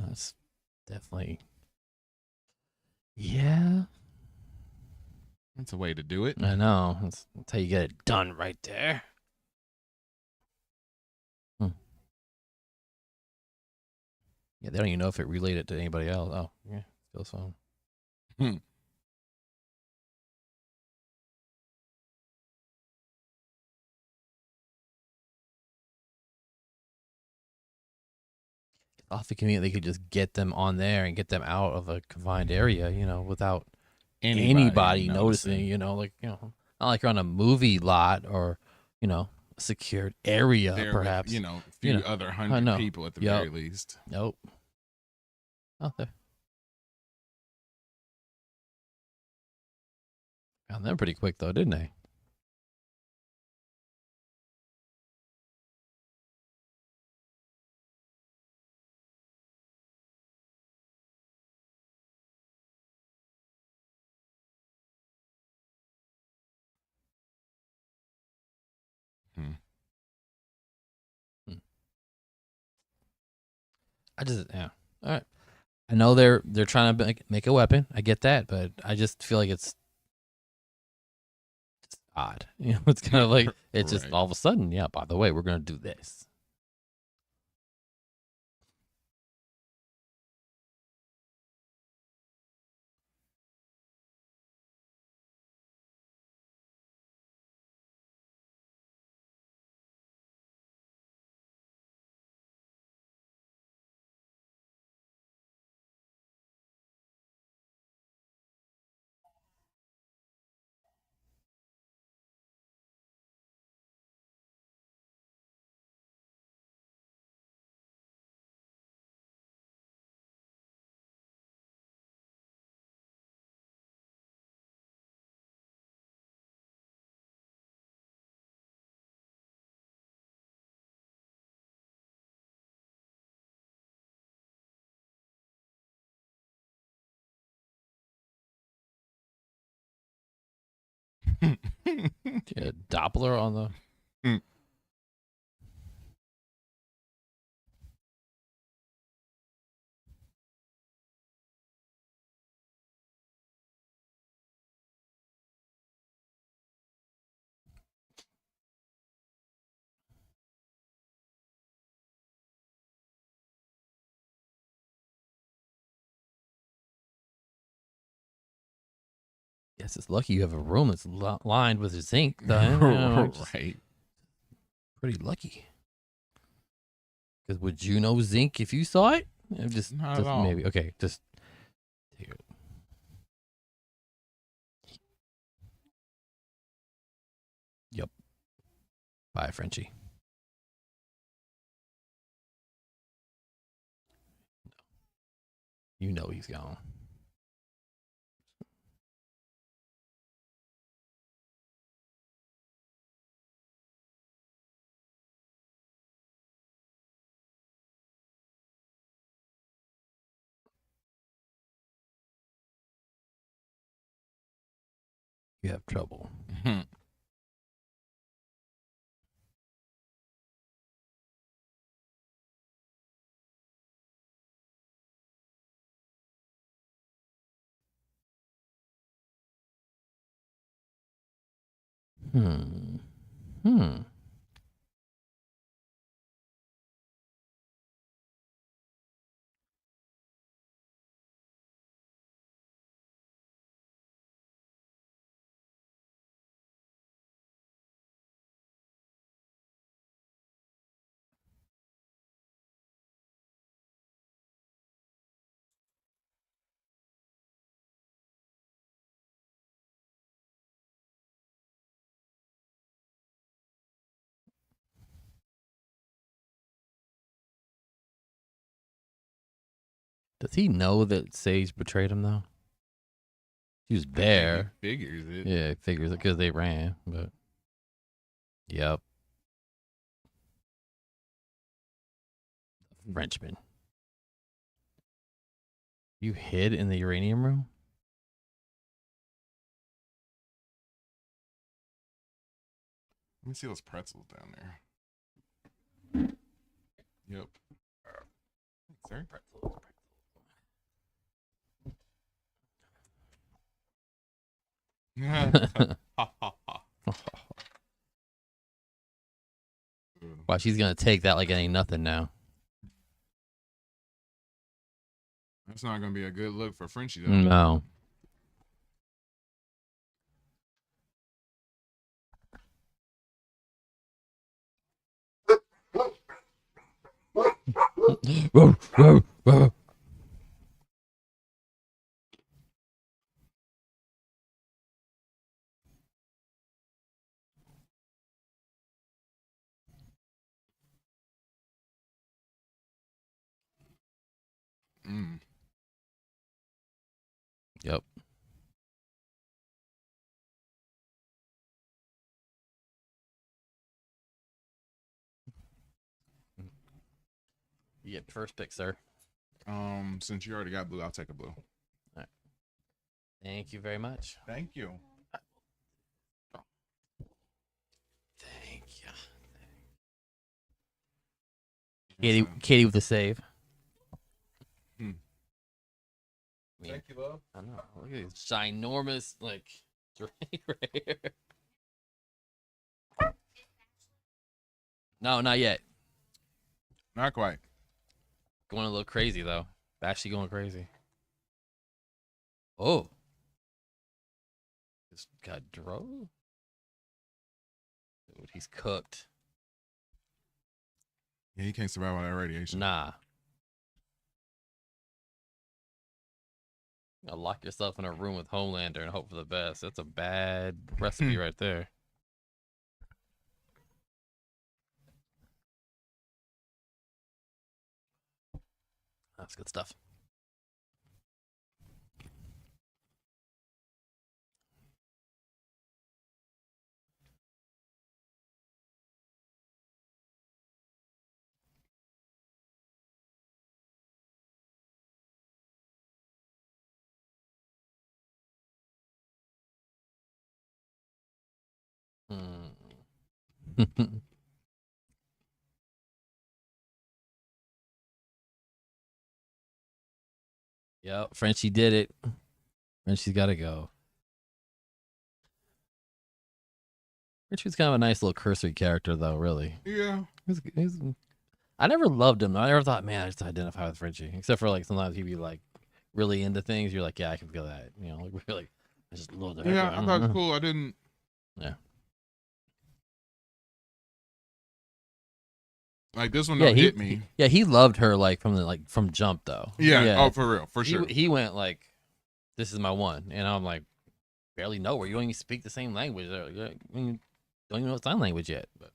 That's definitely. Yeah. That's a way to do it. I know. That's how you get it done right there. Yeah, they don't even know if it related to anybody else. Oh, yeah, still so. Awfully convenient. They could just get them on there and get them out of a confined area, without anybody noticing. Not like you're on a movie lot or, a secured area, there perhaps. With, a few other 100 people at the very least. Nope. Out there. Found them pretty quick though, didn't they? All right. I know they're trying to make a weapon. I get that, but I just feel like it's odd. It's kind of like it's just all of a sudden. Yeah. By the way, we're gonna do this. Yeah, Doppler on the. Yes, it's lucky you have a room that's lined with zinc. Right. Pretty lucky. Because would you know zinc if you saw it? Just at all. Maybe. Okay, just take it. Yep. Bye, Frenchie. You know he's gone. You have trouble. Hmm. Does he know that Sage betrayed him though? He was there. He figures it. Yeah, he figures it because they ran. But yep, Frenchman. You hid in the uranium room? Let me see those pretzels down there. Yep. Sir? Wow, she's gonna take that like it ain't nothing now. It's not gonna be a good look for Frenchie though. No. Mm. Yep. You get first pick, sir. Since you already got blue, I'll take a blue. All right. Thank you very much. Thank you. Thank you. Katie with the save. Thank you, love. I know. Look at this ginormous, like, drink right here. No, not yet. Not quite. Going a little crazy, though. Actually going crazy. Oh. This got drove. Dude, he's cooked. Yeah, he can't survive all that radiation. Nah. You gotta lock yourself in a room with Homelander and hope for the best. That's a bad recipe right there. That's good stuff. Yep, Frenchie did it. Frenchie's got to go. Frenchie's kind of a nice little cursory character, though, really. Yeah. I never loved him. I never thought, man, I just identify with Frenchie. Except for, like, sometimes he'd be, like, really into things. You're like, yeah, I can feel that. You know, like, really, I just love that. Yeah, I thought it was cool. I didn't. Yeah. Like, this one don't hit me. He loved her, like, from jump, though. Yeah. Oh, for real. For sure. He went, like, this is my one. And I'm like, barely know her. You don't even speak the same language. You don't even know sign language yet. But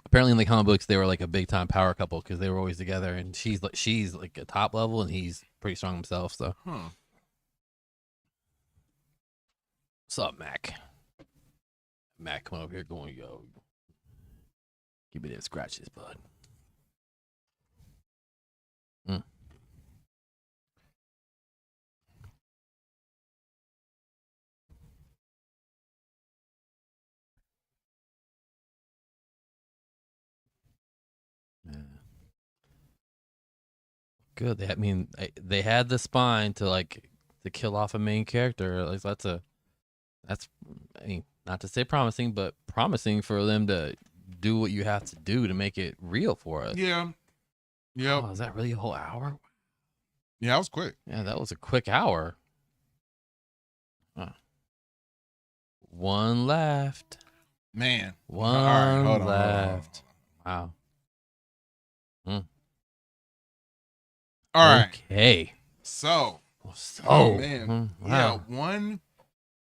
apparently in the comic books they were like a big time power couple because they were always together, and she's like a top level and he's pretty strong himself. So, what's up, Mac? Mac, come over here, going, yo, give me them scratches, bud. Yeah. Good. They had the spine to kill off a main character. Like that's I mean, not to say promising, but promising for them to do what you have to do to make it real for us. Yeah. Yeah. Oh, is that really a whole hour? Yeah, that was quick. Yeah, that was a quick hour. One left. Man. One all right, hold left. On. Wow. All right. Okay. So. Oh man. Wow. Yeah,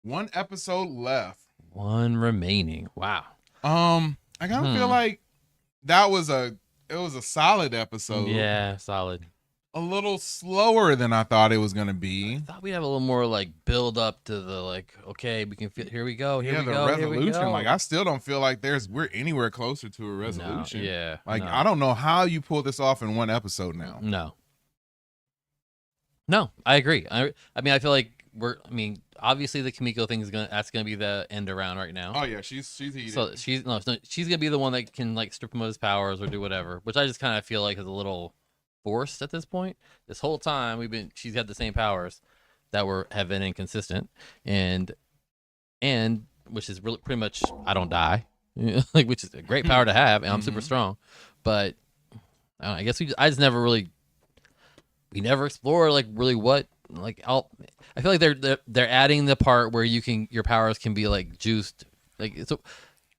one episode left. One remaining. Wow. I kind of feel like it was a solid episode. Yeah, solid. A little slower than I thought it was gonna be. I thought we'd have a little more like build up to the okay, we can feel, here we go, the resolution. Like I still don't feel like we're anywhere closer to a resolution. No, yeah. I don't know how you pull this off in one episode now. No, I agree. I mean, I feel like obviously the Kimiko thing that's gonna be the end around right now. Oh yeah, she's heated. So she's gonna be the one that can like strip him of his powers or do whatever, which I just kind of feel like is a little forced at this point. This whole time she's had the same powers that have been inconsistent, and which is really pretty much I don't die, like which is a great power to have, and I'm super strong. But I don't know, I guess I just never really we never explore like really what like I feel like they're adding the part where your powers can be like juiced, like so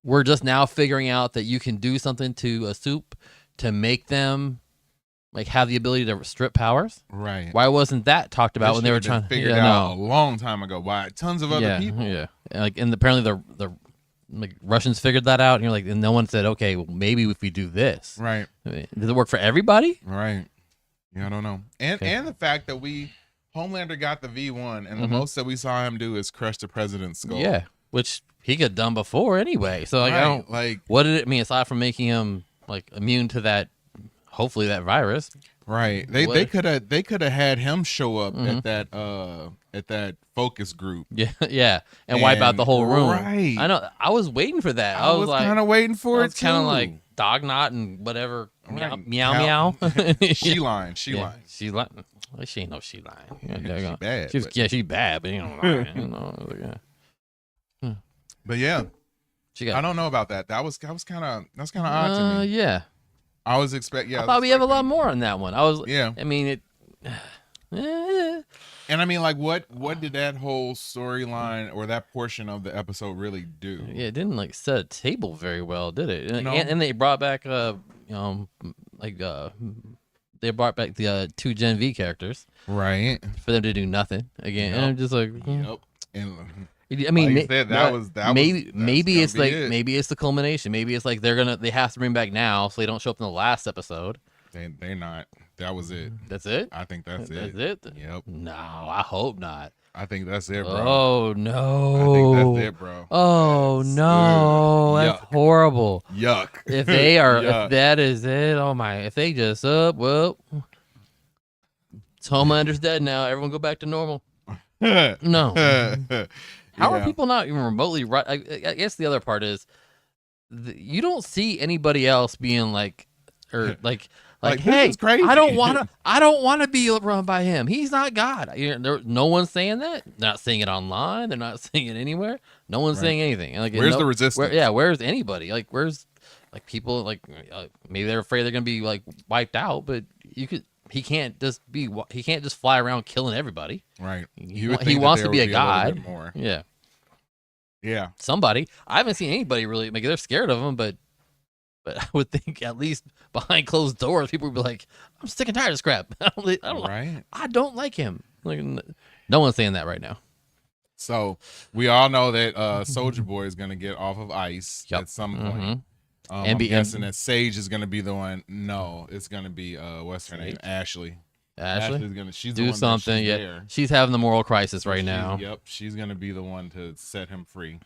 we're just now figuring out that you can do something to a soup to make them like have the ability to strip powers. Right. Why wasn't that talked about when they were trying to figure it out a long time ago by tons of other people? Yeah. And like, and apparently the like Russians figured that out, and you're like, and no one said, okay, well maybe if we do this, right? Does it work for everybody? Right. Yeah, I don't know. And the fact that Homelander got the V1, and the most that we saw him do is crush the president's skull. Yeah, which he could have done before anyway. So like, right. I don't like. What did it mean aside from making him like immune to that? Hopefully that virus. Right. They could have had him show up at that focus group. Yeah, and wipe out the whole room. Right. I know. I was waiting for that. I was like, kind of waiting for it too. Kind of like dog knot and whatever. Right. Meow. She line. She ain't no she line. She bad. She's bad, but you know. But yeah, I don't know about that. That was kind of odd to me. Yeah. I was expecting. Yeah, I thought we have a lot more on that one. I mean it. And I mean, like, what did that whole storyline or that portion of the episode really do? Yeah, it didn't like set a table very well, did it? No. And they brought back they brought back the two Gen V characters, right? For them to do nothing again, and I'm just like, yep. And I mean, like maybe it's like maybe it's the culmination. Maybe it's like they have to bring back now, so they don't show up in the last episode. They're not. That was it. That's it? I think that's it. That's it? Yep. No, I hope not. I think that's it, bro. Oh, no. I think that's it, bro. Oh, no. That's horrible. Yuck. If they are, if that is it, oh, my. If they just, well, Homelander's dead now. Everyone go back to normal. No. How are people not even remotely right? I guess the other part is you don't see anybody else being like, or like hey, this is crazy. I don't want to be run by him. He's not God. No one's saying that. They're not saying it online. They're not saying it anywhere. No one's saying anything. Like, where's the resistance? Where's anybody? Like, where's like people? Like, maybe they're afraid they're gonna be like wiped out. But he can't just fly around killing everyody. Right. He wants to be a god. More. Yeah. Yeah. Somebody. I haven't seen anybody really. Like, they're scared of him, but I would think at least behind closed doors, people would be like, "I'm sick and tired of this crap. I don't like him." Like, no one's saying that right now. So we all know that Soldier Boy is going to get off of ice at some point. I'm guessing that Sage is going to be the one. No, it's going to be what's her name? Ashley. Ashley's gonna. She's do the one something. She's yeah, there. She's having the moral crisis right now. Yep, she's going to be the one to set him free.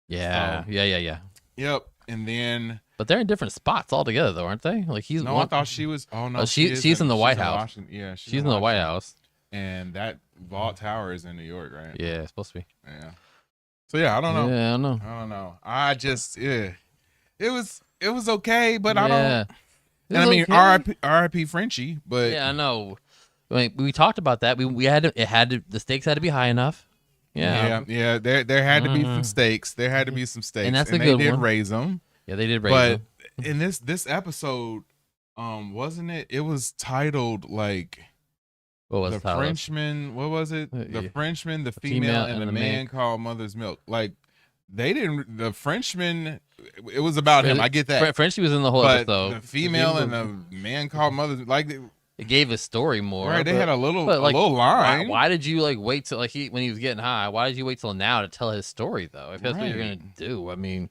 Yeah. So, yeah. Yep, and then. But they're in different spots altogether, though, aren't they? Like he's. No, I thought she was. Oh no, she's in the White House. Yeah, she's in the White House. And that Vault Tower is in New York, right? Yeah, it's supposed to be. Yeah. So yeah, I don't know. Yeah, I don't know. I just it was okay, but I don't. And I mean, okay. R.I.P. Frenchie, but yeah, I know. I mean, we talked about that. The stakes had to be high enough. Yeah. There had to be some stakes. There had to be some stakes, and that's a good they did one. raise them. Yeah, they did raise them. But in this episode, wasn't it? It was titled like. What was the Frenchman? What was it? The Frenchman, the female, and the man called Mother's Milk. Like they didn't. The Frenchman. It was about him. I get that. Frenchie was in the whole episode. The female and the man called Mother's like. It gave a story more. Right, they had a little line. Why did you like wait till when he was getting high? Why did you wait till now to tell his story though? If that's what you're gonna do, I mean,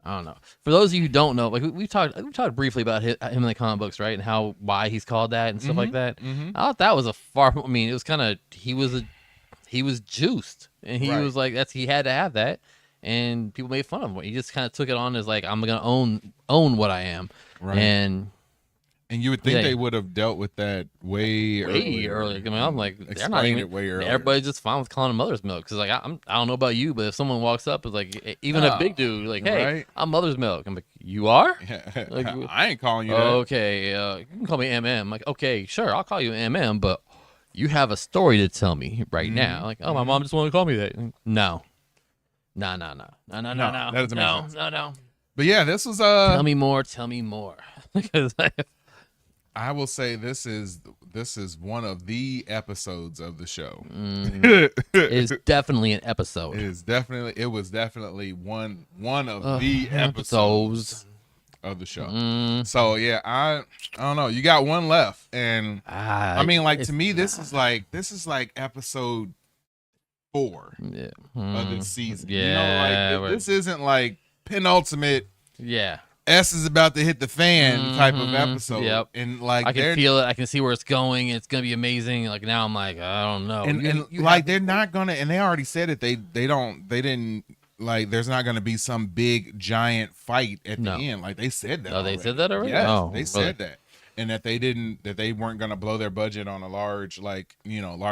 I don't know. For those of you who don't know, like we talked briefly about him in the comic books, right, and why he's called that and stuff like that. I thought that was I mean, it was kind of he was juiced, and he was like he had to have that, and people made fun of him. He just kind of took it on as like I'm gonna own what I am, right. And you would think they would have dealt with that way earlier. I mean, I'm like, they're not even. Way earlier. Everybody's just fine with calling him Mother's Milk because, like, I don't know about you, but if someone walks up and like, even a big dude, like, hey, I'm Mother's Milk. I'm like, you are? Yeah. Like, I ain't calling you that. Okay, you can call me MM. Like, okay, sure, I'll call you MM, but you have a story to tell me right now. Like, oh, my mom just wanted to call me that. No. No. That doesn't make sense. No. But yeah, this was Tell me more. Because I will say this is one of the episodes of the show. it's definitely an episode. It was definitely one of the episodes of the show. So yeah, I don't know. You got one left, and I mean, like, to me, this is like episode 4 of this season. Yeah, you know, like this isn't like penultimate. Yeah. S is about to hit the fan type of episode. Yep. And like I can feel it. I can see where it's going. It's gonna be amazing. Like now I'm like, I don't know. And like they're not gonna, and they already said it, they didn't like, there's not gonna be some big giant fight at the end. Like they said that. Oh, they said that already? Yes, they said that. And that they weren't gonna blow their budget on a large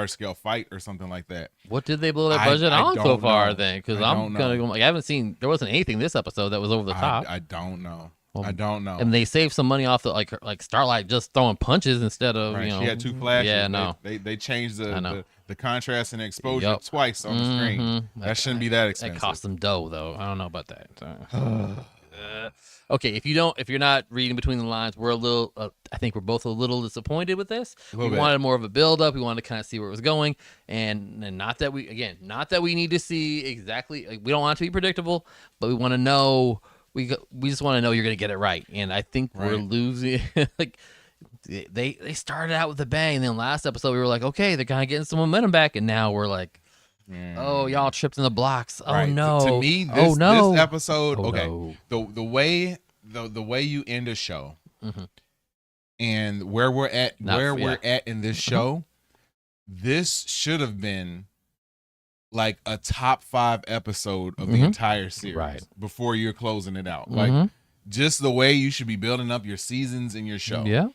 scale fight or something like that. What did they blow their budget on so far then? Because I'm gonna go. Like, I haven't seen. There wasn't anything this episode that was over the top. I don't know. I don't know. And they saved some money off the like Starlight just throwing punches instead of she had 2 flashes. Yeah, no. They changed the contrast and exposure twice on the screen. That shouldn't be that expensive. That cost them dough though. I don't know about that. Okay, if you're not reading between the lines, we're a little. I think we're both a little disappointed with this. We wanted more of a build up. We wanted to kind of see where it was going, and not that we need to see exactly. Like, we don't want it to be predictable, but we want to know. We just want to know you're going to get it right, and I think we're losing. Like they started out with a bang, and then last episode we were like, okay, they're kind of getting some momentum back, and now we're like. Oh, y'all tripped in the blocks. Oh no! To me, this episode. The way you end a show, and where we're at in this show, this should have been like a top 5 episode of the entire series before you're closing it out. Like just the way you should be building up your seasons in your show. Yeah.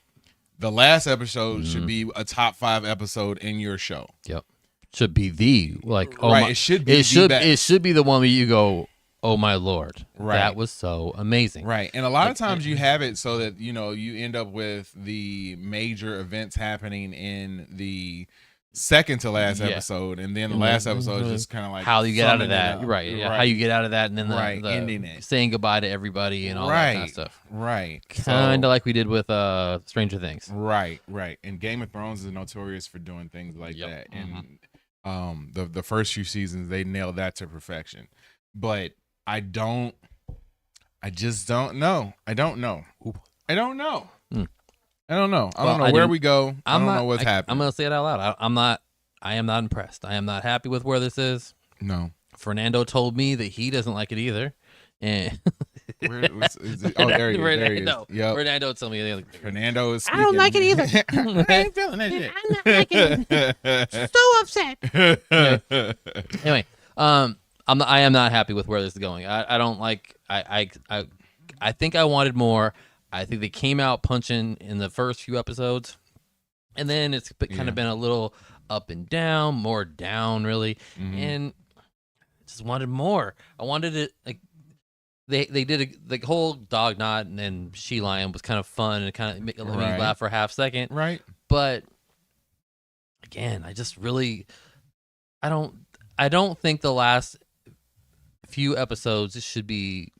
The last episode should be a top 5 episode in your show. Yep. Should be it should be it should be the one where you go, oh my lord, that was so amazing, and a lot of times you have it so that you end up with the major events happening in the second to last episode, and then the last episode is just kind of like how you get out of that, how you get out of that, and then the ending it, saying goodbye to everybody and all that kind of stuff, kind of like we did with Stranger Things, and Game of Thrones is notorious for doing things like that, and the first few seasons they nailed that to perfection, but I just don't know. I don't know where we go. I don't know what's happening. I'm gonna say it out loud. I am not impressed. I am not happy with where this is. No. Fernando told me that he doesn't like it either. And there he is. Yep. Fernando told me the other. Fernando is speaking. I don't like it either. I ain't feeling that shit. I'm not liking it. So upset. Anyway, I am not happy with where this is going. I don't like. I think I wanted more. I think they came out punching in the first few episodes, and then it's kind of been a little up and down, more down really, and just wanted more. I wanted it like. They did the whole dog knot and then she lion was kind of fun and kind of made me laugh for a half second. Right. But again, I just really I don't think the last few episodes should be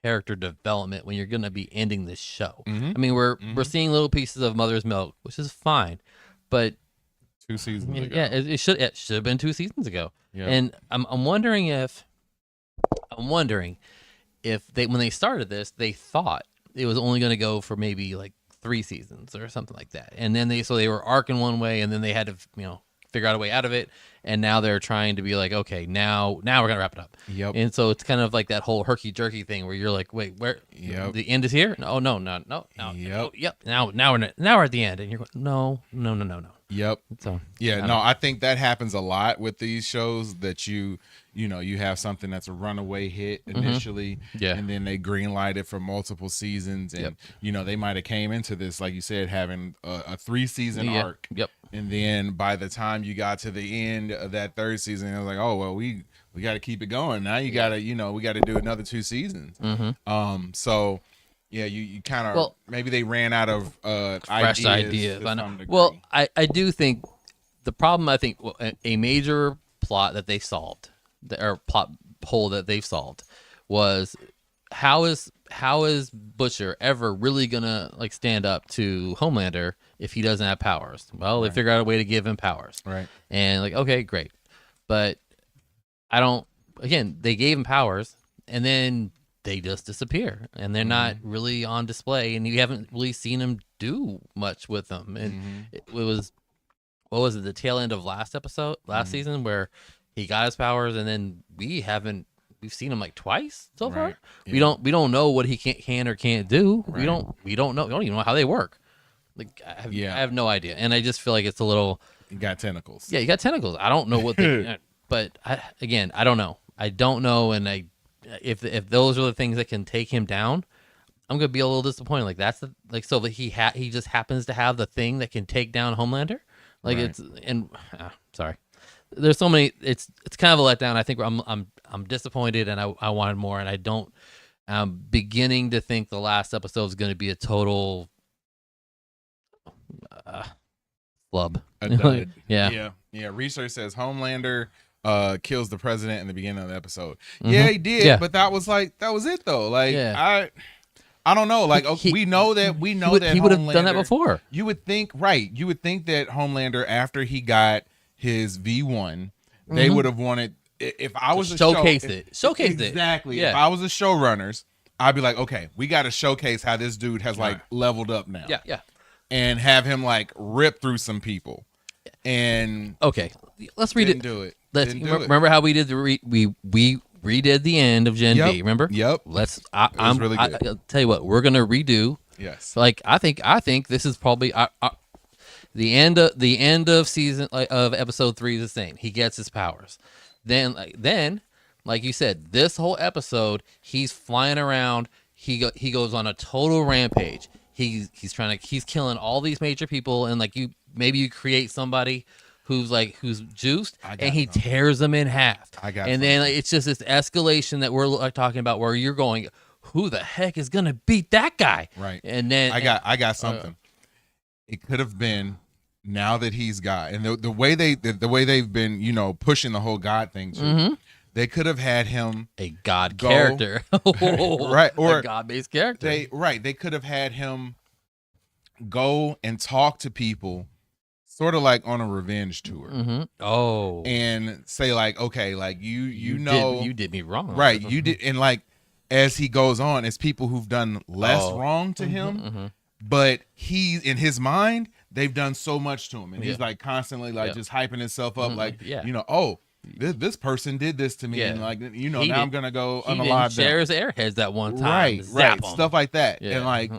character development when you're going to be ending this show. I mean, we're seeing little pieces of Mother's Milk, which is fine, but 2 seasons ago. Yeah, it should have been 2 seasons ago. Yeah. And I'm wondering if they, when they started this, they thought it was only going to go for maybe like 3 seasons or something like that. And then they were arcing one way and then they had to, figure out a way out of it. And now they're trying to be like, okay, now we're going to wrap it up. Yep. And so it's kind of like that whole herky jerky thing where you're like, wait, where the end is here? No. Yep. Now we're at the end. And you're going, no. Yep. So I think that happens a lot with these shows that you have something that's a runaway hit initially, and then they greenlight it for multiple seasons, and they might have came into this, like you said, having a 3-season arc, and then by the time you got to the end of that 3rd season, it was like, oh well, we got to keep it going. Now you got to we got to do another 2 seasons. So. Yeah, you kind of maybe they ran out of fresh ideas. I know. Well, I do think the problem. I think a major plot that they solved, or plot hole that they've solved was how is Butcher ever really gonna like stand up to Homelander if he doesn't have powers? Well, they figure out a way to give him powers, right? And like, okay, great, but I don't. Again, they gave him powers, and then they just disappear, and they're not really on display, and you haven't really seen him do much with them. And it was, what was it, the tail end of last season, where he got his powers, and then we've seen him like twice so far. Yeah. We don't know what he can or can't do. Right. We don't know. We don't even know how they work. Like I have no idea, and I just feel like it's a little. You got tentacles. Yeah, you got tentacles. I don't know what they. But I don't know. I don't know, and if those are the things that can take him down, I'm gonna be a little disappointed. Like that's so that he just happens to have the thing that can take down Homelander. Like sorry, there's so many. It's kind of a letdown. I think I'm disappointed, and I wanted more, and I don't. I'm beginning to think the last episode is going to be a total flub. Yeah. Research says Homelander kills the president in the beginning of the episode. Yeah, he did, but that was it though. Like I don't know. Like we know that he would have done that before. You would think that Homelander, after he got his V1, they would have wanted. If I was showcase it exactly. Yeah. If I was a showrunners, I'd be like, okay, we got to showcase how this dude has like leveled up now. Yeah. And have him like rip through some people. And okay, let's read it. Do it. Remember how we did we redid the end of Gen V. Remember? Yep. I'm really good. I'll tell you what, we're gonna redo. Yes. Like I think this is probably the end of season of episode 3 is the same. He gets his powers. Then like you said, this whole episode he's flying around. He goes on a total rampage. He's killing all these major people, and like you create somebody who's juiced, and he tears them in half. Then like, it's just this escalation that we're like talking about, where you're going, who the heck is gonna beat that guy? Right. And then I got something. It could have been, now that he's God, and the way they've been pushing the whole God thing too. They could have had him a God character, right? Or a God-based character. They could have had him go and talk to people, sort of like on a revenge tour. Oh, and say like, okay, like you did me wrong, right? You did, and like as he goes on, as people who've done less wrong to him, but he in his mind they've done so much to him, and he's like constantly like just hyping himself up, like this person did this to me, and like now I'm gonna go unalive them. Share his airheads that one time, right, stuff like that, and like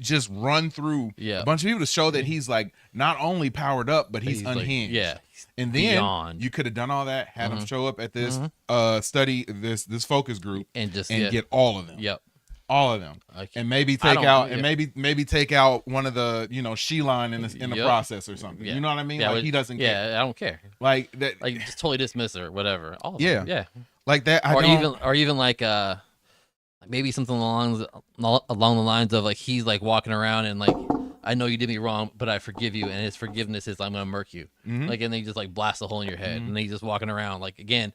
just run through a bunch of people to show that he's like not only powered up, but he's unhinged. Like, and then you could have done all that, had him show up at this this focus group, and get all of them. Yep. All of them, and maybe take out, and maybe take out one of the She-Line in the process or something. You know what I mean? Like he doesn't care. Yeah, I don't care. Like that. Like just totally dismiss her or whatever. All of them. Yeah. Like that. Or even like maybe something along the lines of like he's like walking around and like, I know you did me wrong, but I forgive you, and his forgiveness is I'm gonna murk you. Like, and they just like blast a hole in your head, and he's just walking around. Like again,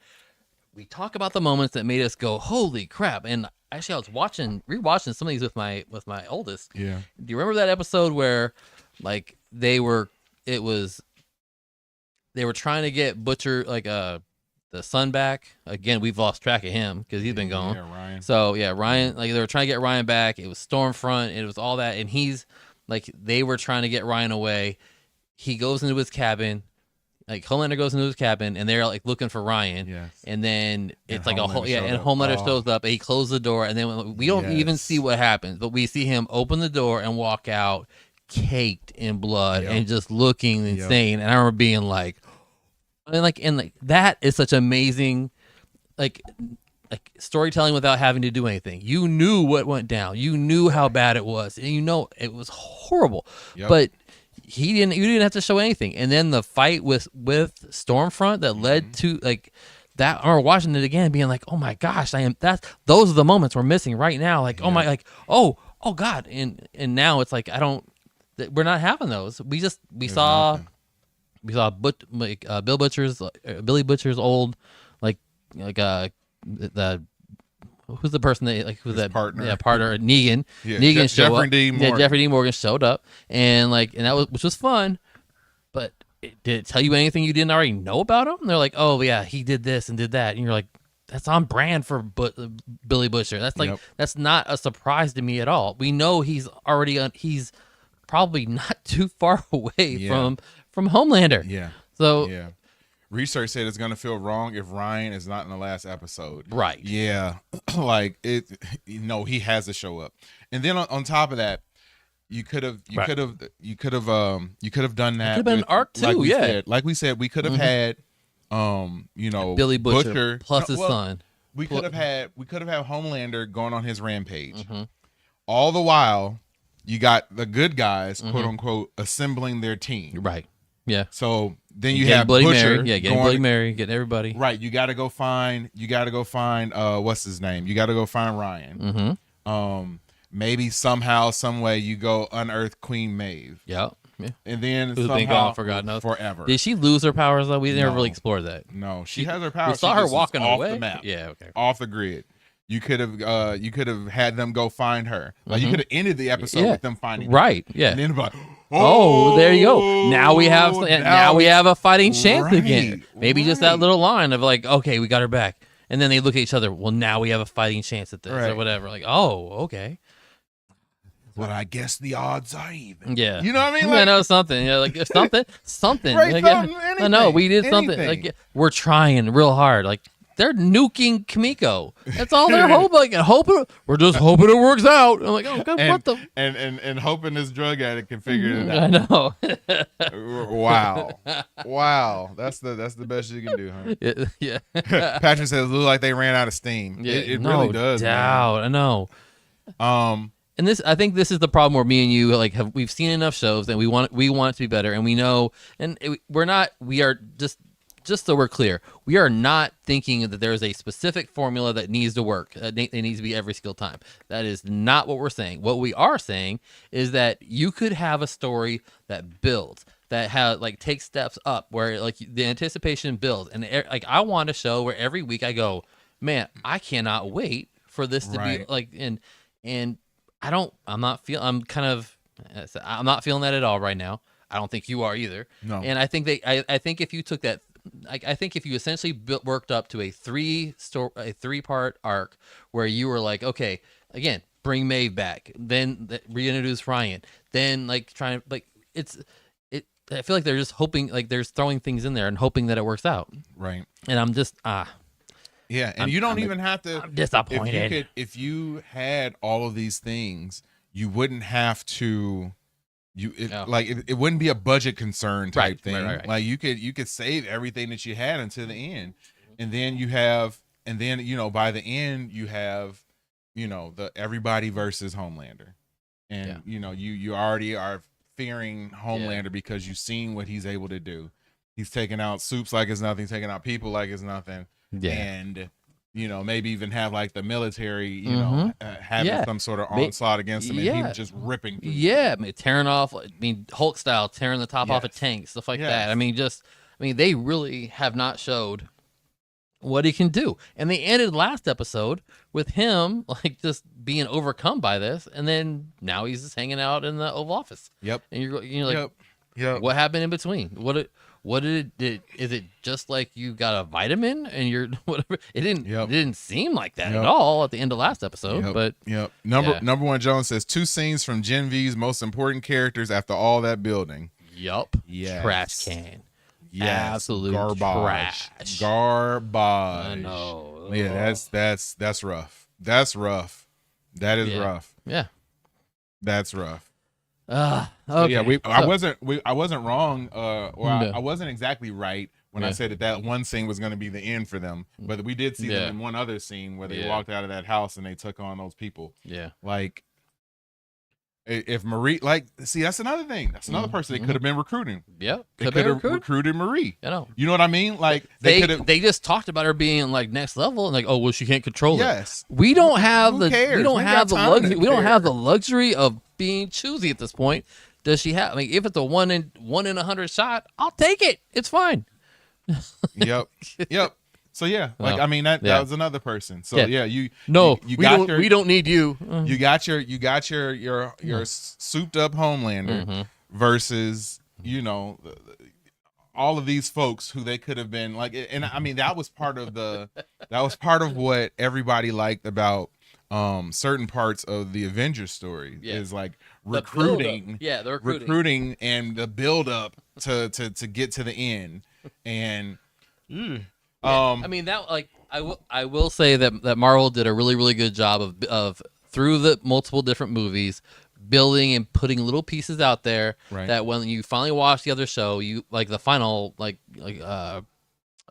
we talk about the moments that made us go, holy crap. And actually I was rewatching some of these with my oldest. Yeah. Do you remember that episode where like they were trying to get Butcher like the son back? Again, we've lost track of him because he's been gone. Yeah, Ryan. So yeah, Ryan, like they were trying to get Ryan back. It was Stormfront, it was all that, and he's like, they were trying to get Ryan away. He goes into his cabin. Like Homelander goes into his cabin, and they're like looking for Ryan, and then it's like and Homelander shows up, and he closes the door, and then we don't even see what happens, but we see him open the door and walk out, caked in blood and just looking insane. And I remember being like, and that is such amazing, like storytelling without having to do anything. You knew what went down, you knew how bad it was, and it was horrible, but. You didn't have to show anything. And then the fight with Stormfront that led to like that. I remember watching it again, being like, "Oh my gosh, those are the moments we're missing right now." Like, oh God, and now it's like we're not having those. We saw Billy Butcher's old who's the person that who's His that partner. Yeah, partner Negan. Yeah, Negan showed Jeffrey up. D. Morgan. Yeah, Jeffrey D. Morgan showed up, and that was which was fun, but did it tell you anything you didn't already know about him? And they're like, oh yeah, he did this and did that, and you're like, that's on brand for Billy Butcher. That's that's not a surprise to me at all. We know he's already he's probably not too far away from Homelander. Yeah. So research said it's gonna feel wrong if Ryan is not in the last episode. Right. Yeah. Like it. He has to show up. And then on top of that, you could have done that. It could have been an arc too. Like we said, we could have had Billy Butcher plus his son. We could have had Homelander going on his rampage. All the while, you got the good guys, quote unquote, assembling their team. Right. Yeah. So then you getting have Bloody Butcher. Mary. Yeah, getting Bloody Mary, getting everybody. Right. You got to go find. What's his name? You got to go find Ryan. Maybe somehow, some way, you go unearth Queen Maeve. Yeah. And then Who's been gone forever. Did she lose her powers though? We never really explored that. No, she has her powers. We saw her walking off away. the map. Yeah, okay. Off the grid. You could have had them go find her. Like you could have ended the episode with them finding her. Right. Yeah. And then like, there you go. Now we have a fighting chance again. Maybe just that little line of like, okay, we got her back. And then they look at each other. Well, now we have a fighting chance at this or whatever. Like, oh, okay. But I guess the odds are even. Yeah. You know what I mean? Like, I know something. Yeah, like something. Right, Like, something, I know we did anything. something. Like we're trying real hard. Like they're nuking Kimiko. That's all they're hoping. We're just hoping it works out. I'm like, oh God, what the? And hoping this drug addict can figure it I out. know. Wow. That's the best you can do, huh? Yeah. Patrick says it looks like they ran out of steam. Yeah, It no really does. doubt. Man. I know. And I think this is the problem where me and you we've seen enough shows and we want it to be better, and we know, and we are just so we're clear, we are not thinking that there is a specific formula that needs to work. It needs to be every single time. That is not what we're saying. What we are saying is that you could have a story that builds, that takes steps up, where the anticipation builds, and I want a show where every week I go, man, I cannot wait for this to be and I'm not feeling that at all right now. I don't think you are either. No. And I think I think if you took that, I think if you essentially worked up to a three-part arc where you were like, okay, again, bring Maeve back, then reintroduce Ryan, then I feel like they're just hoping, they're throwing things in there and hoping that it works out. Right. And I'm just yeah, and you don't even have to. I'm disappointed. If you had all of these things, you wouldn't have to. It wouldn't be a budget concern type thing. Right. Like you could save everything that you had until the end, and then by the end you have, the everybody versus Homelander, and you already are fearing Homelander because you've seen what he's able to do. He's taking out Supes like it's nothing, taking out people like it's nothing. Yeah. And maybe even have the military, having some sort of onslaught against him, and he was just ripping. Yeah, tearing off. Hulk style, tearing the top off a tank, stuff like that. They really have not showed what he can do, and they ended last episode with him just being overcome by this, and then now he's just hanging out in the Oval Office. Yep. And you're like, yep. What happened in between? What did it? Is it just like you got a vitamin and you're whatever? It didn't seem like that at all at the end of last episode. But number one Jones says 2 scenes from Gen V's most important characters after all that building. Yup. Yes. Trash can. Yes. Absolute garbage. Trash. Garbage. I know. Yeah, that's rough. That's rough. That is rough. Yeah. That's rough. Okay. So yeah, I wasn't wrong, I wasn't exactly right when I said that one scene was going to be the end for them, but we did see them in one other scene where they walked out of that house and they took on those people. Yeah, if Marie, that's another thing. That's another person they could have been recruiting. Yeah, they could have recruited Marie. You know what I mean? They just talked about her being next level and oh well, she can't control it. Yes, we don't have we don't have the luxury of being choosy at this point. Does she have? If it's a 1 in 100 shot, I'll take it. It's fine. Yep. So yeah, like I mean that was another person. So yeah, you we don't need you. You got your souped up Homelander versus all of these folks who they could have been like, and I mean that was part of what everybody liked about certain parts of the Avengers story is like recruiting, the recruiting and the build up to get to the end. And I mean that, like, I will say that Marvel did a really, really good job of through the multiple different movies building and putting little pieces out there that when you finally watch the other show, you like the final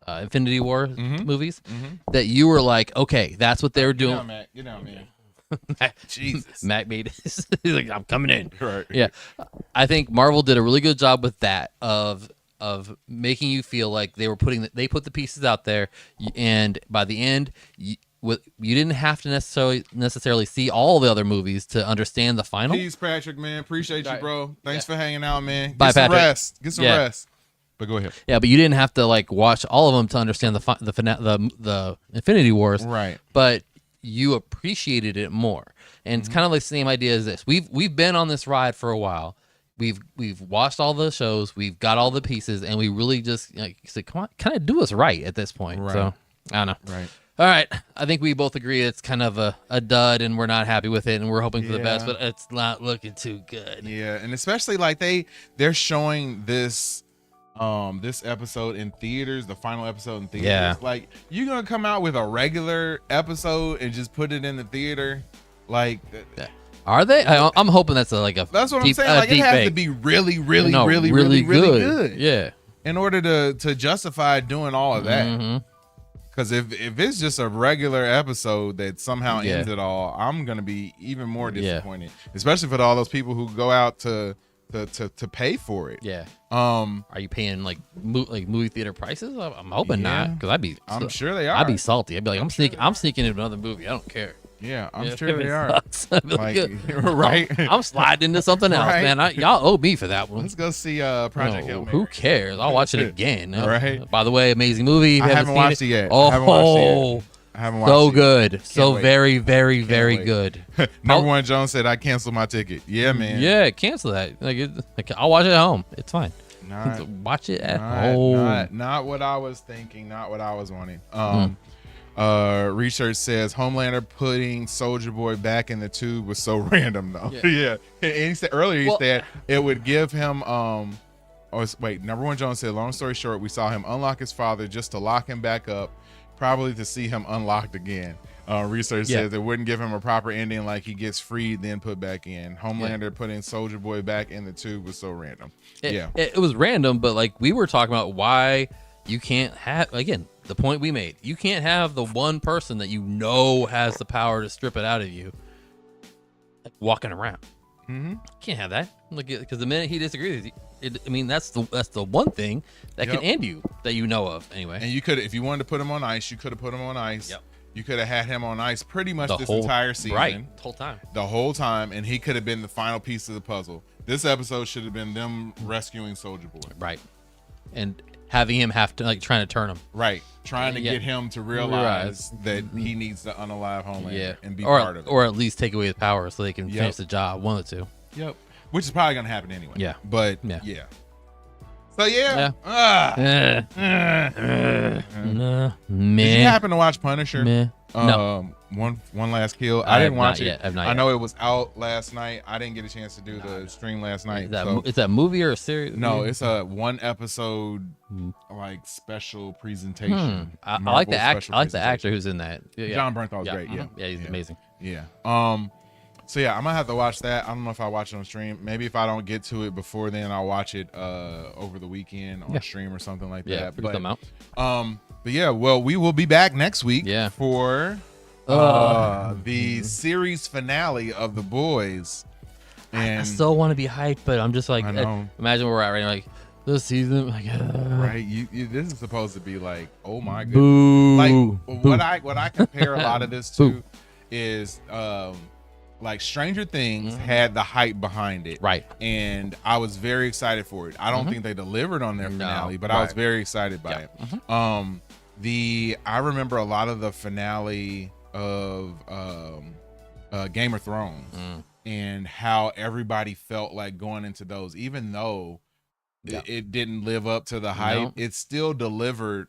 Infinity War movies, that you were like, okay, that's what they were doing. Get down, man. Jesus. Mac made this. He's like, I'm coming in. Right. Yeah. I think Marvel did a really good job with that of making you feel like they put the pieces out there, and by the end you didn't have to necessarily see all the other movies to understand the final. Peace, Patrick, man. Appreciate you, bro. Thanks for hanging out, man. Bye, Patrick. Get some rest. But go ahead. Yeah, but you didn't have to like watch all of them to understand the Infinity Wars. Right. But you appreciated it more. And it's kind of like the same idea as this. We've been on this ride for a while. We've watched all the shows, we've got all the pieces, and we really just said, come on, kind of do us right at this point. Right. So I don't know. Right. All right. I think we both agree it's kind of a dud, and we're not happy with it, and we're hoping for the best, but it's not looking too good. Yeah, and especially like they're showing this episode in theaters, the final episode in theaters. Yeah. Like, you're gonna come out with a regular episode and just put it in the theater, like. Are they? I'm hoping that's that's what I'm saying. Like, it has to be really, really, really good. Yeah. In order to justify doing all of that. Because if it's just a regular episode that somehow ends it all, I'm gonna be even more disappointed. Especially for all those people who go out to pay for it. Yeah. Are you paying like movie theater prices? I'm hoping not, because I'm sure they are. I'd be salty. I'd be like, I'm sneaking into another movie. I don't care. Yeah, I'm sure they are. Like, right. I'm sliding into something else, man. Y'all owe me for that one. Let's go see Project Hail Mary. Who cares? I'll watch it again. Right. By the way, amazing movie. I haven't watched it yet. Oh, I haven't watched so it. good. So wait. very, very, very good. Number one Jones said I canceled my ticket. Yeah, man. Yeah, cancel that. I'll watch it at home. It's fine. Watch it at home. Not what I was thinking. Not what I was wanting. Research says Homelander putting Soldier Boy back in the tube was so random though. Yeah. And he said earlier he said it would give him number one Jones said, long story short, we saw him unlock his father just to lock him back up, probably to see him unlocked again. Research says it wouldn't give him a proper ending, like he gets freed then put back in. Homelander putting Soldier Boy back in the tube was so random. It was random, but like we were talking about why you can't have, again, the point we made, you can't have the one person that has the power to strip it out of you walking around. Can't have that, because the minute he disagrees with you, that's the one thing that can end you that you know of anyway. And you could, if you wanted to put him on ice, you could have put him on ice. Yep. You could have had him on ice pretty much this entire season. The whole time, and he could have been the final piece of the puzzle. This episode should have been them rescuing Soldier Boy. Right. And having him have to trying to turn him. Right. Trying to get him to realize that he needs to unalive Homelander and be part of it. Or at least take away his power so they can finish the job. One of the two. Yep. Which is probably going to happen anyway. Yeah. But yeah. So man. Did you happen to watch Punisher? No. One last kill. I didn't watch it. I know it was out last night. I didn't get a chance to do the stream last night. Is that a movie or a series? No, it's a one episode like special presentation. I like the actor who's in that. John Bernthal's great. Yeah, he's amazing. Yeah. So yeah, I'm gonna have to watch that. I don't know if I watch it on stream. Maybe if I don't get to it before then, I'll watch it over the weekend on stream or something like that. But yeah, well, we will be back next week for the series finale of The Boys. And I still want to be hyped, but I'm just like, imagine where we're at right now, like this season, like right. You this is supposed to be like, oh my goodness. Like what I compare a lot of this to is like Stranger Things had the hype behind it. Right. And I was very excited for it. I don't think they delivered on their finale, but I was very excited by it. I remember a lot of the finale of Game of Thrones and how everybody felt like going into those, even though it didn't live up to the hype, it still delivered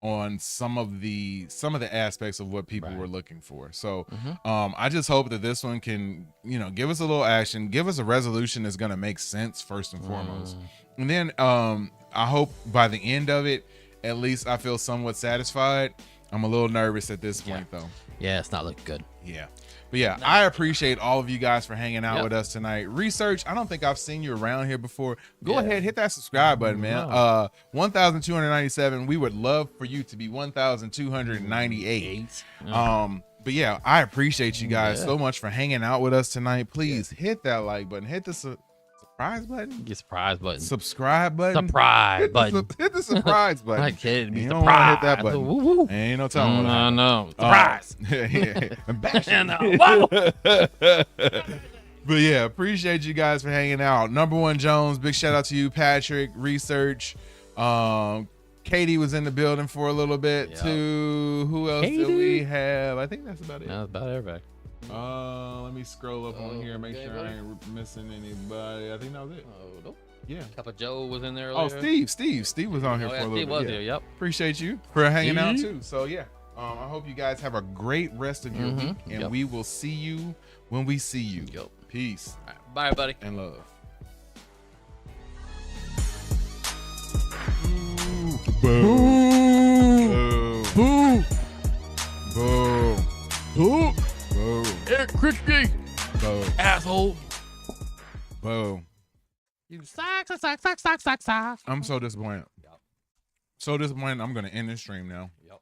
on some of the aspects of what people were looking for. So I just hope that this one can, give us a little action, give us a resolution that's going to make sense first and foremost. And then I hope by the end of it, at least I feel somewhat satisfied. I'm a little nervous at this point though. Yeah, it's not looking good. Yeah. But yeah, I appreciate all of you guys for hanging out with us tonight. Research, I don't think I've seen you around here before. Go ahead, hit that subscribe button, man. 1,297. We would love for you to be 1,298. But yeah, I appreciate you guys so much for hanging out with us tonight. Please hit that like button. Hit the surprise button. Get surprise button. Subscribe button. Surprise button. Hit the surprise button. I'm kidding. You don't want to hit that button. Woo-woo. Ain't no telling. No. Surprise. But yeah, appreciate you guys for hanging out. Number One Jones, big shout out to you, Patrick. Research. Katie was in the building for a little bit too. Who else did we have? I think that's about it. That's about everybody. Let me scroll up on here, make sure I ain't missing anybody. I think that was it. Nope. Yeah. Papa Joe was in there earlier. Oh, Steve was on here for a little Steve bit. was there, yep. Appreciate you for hanging out too. So yeah, I hope you guys have a great rest of your week, and we will see you when we see you. Peace. All right, bye, everybody. And love. Boo. Boo. Boo. Boo. Boo. Eric Crispy. Boo. Asshole. Boo. You suck. I'm so disappointed. So disappointed. I'm gonna end this stream now. Yep.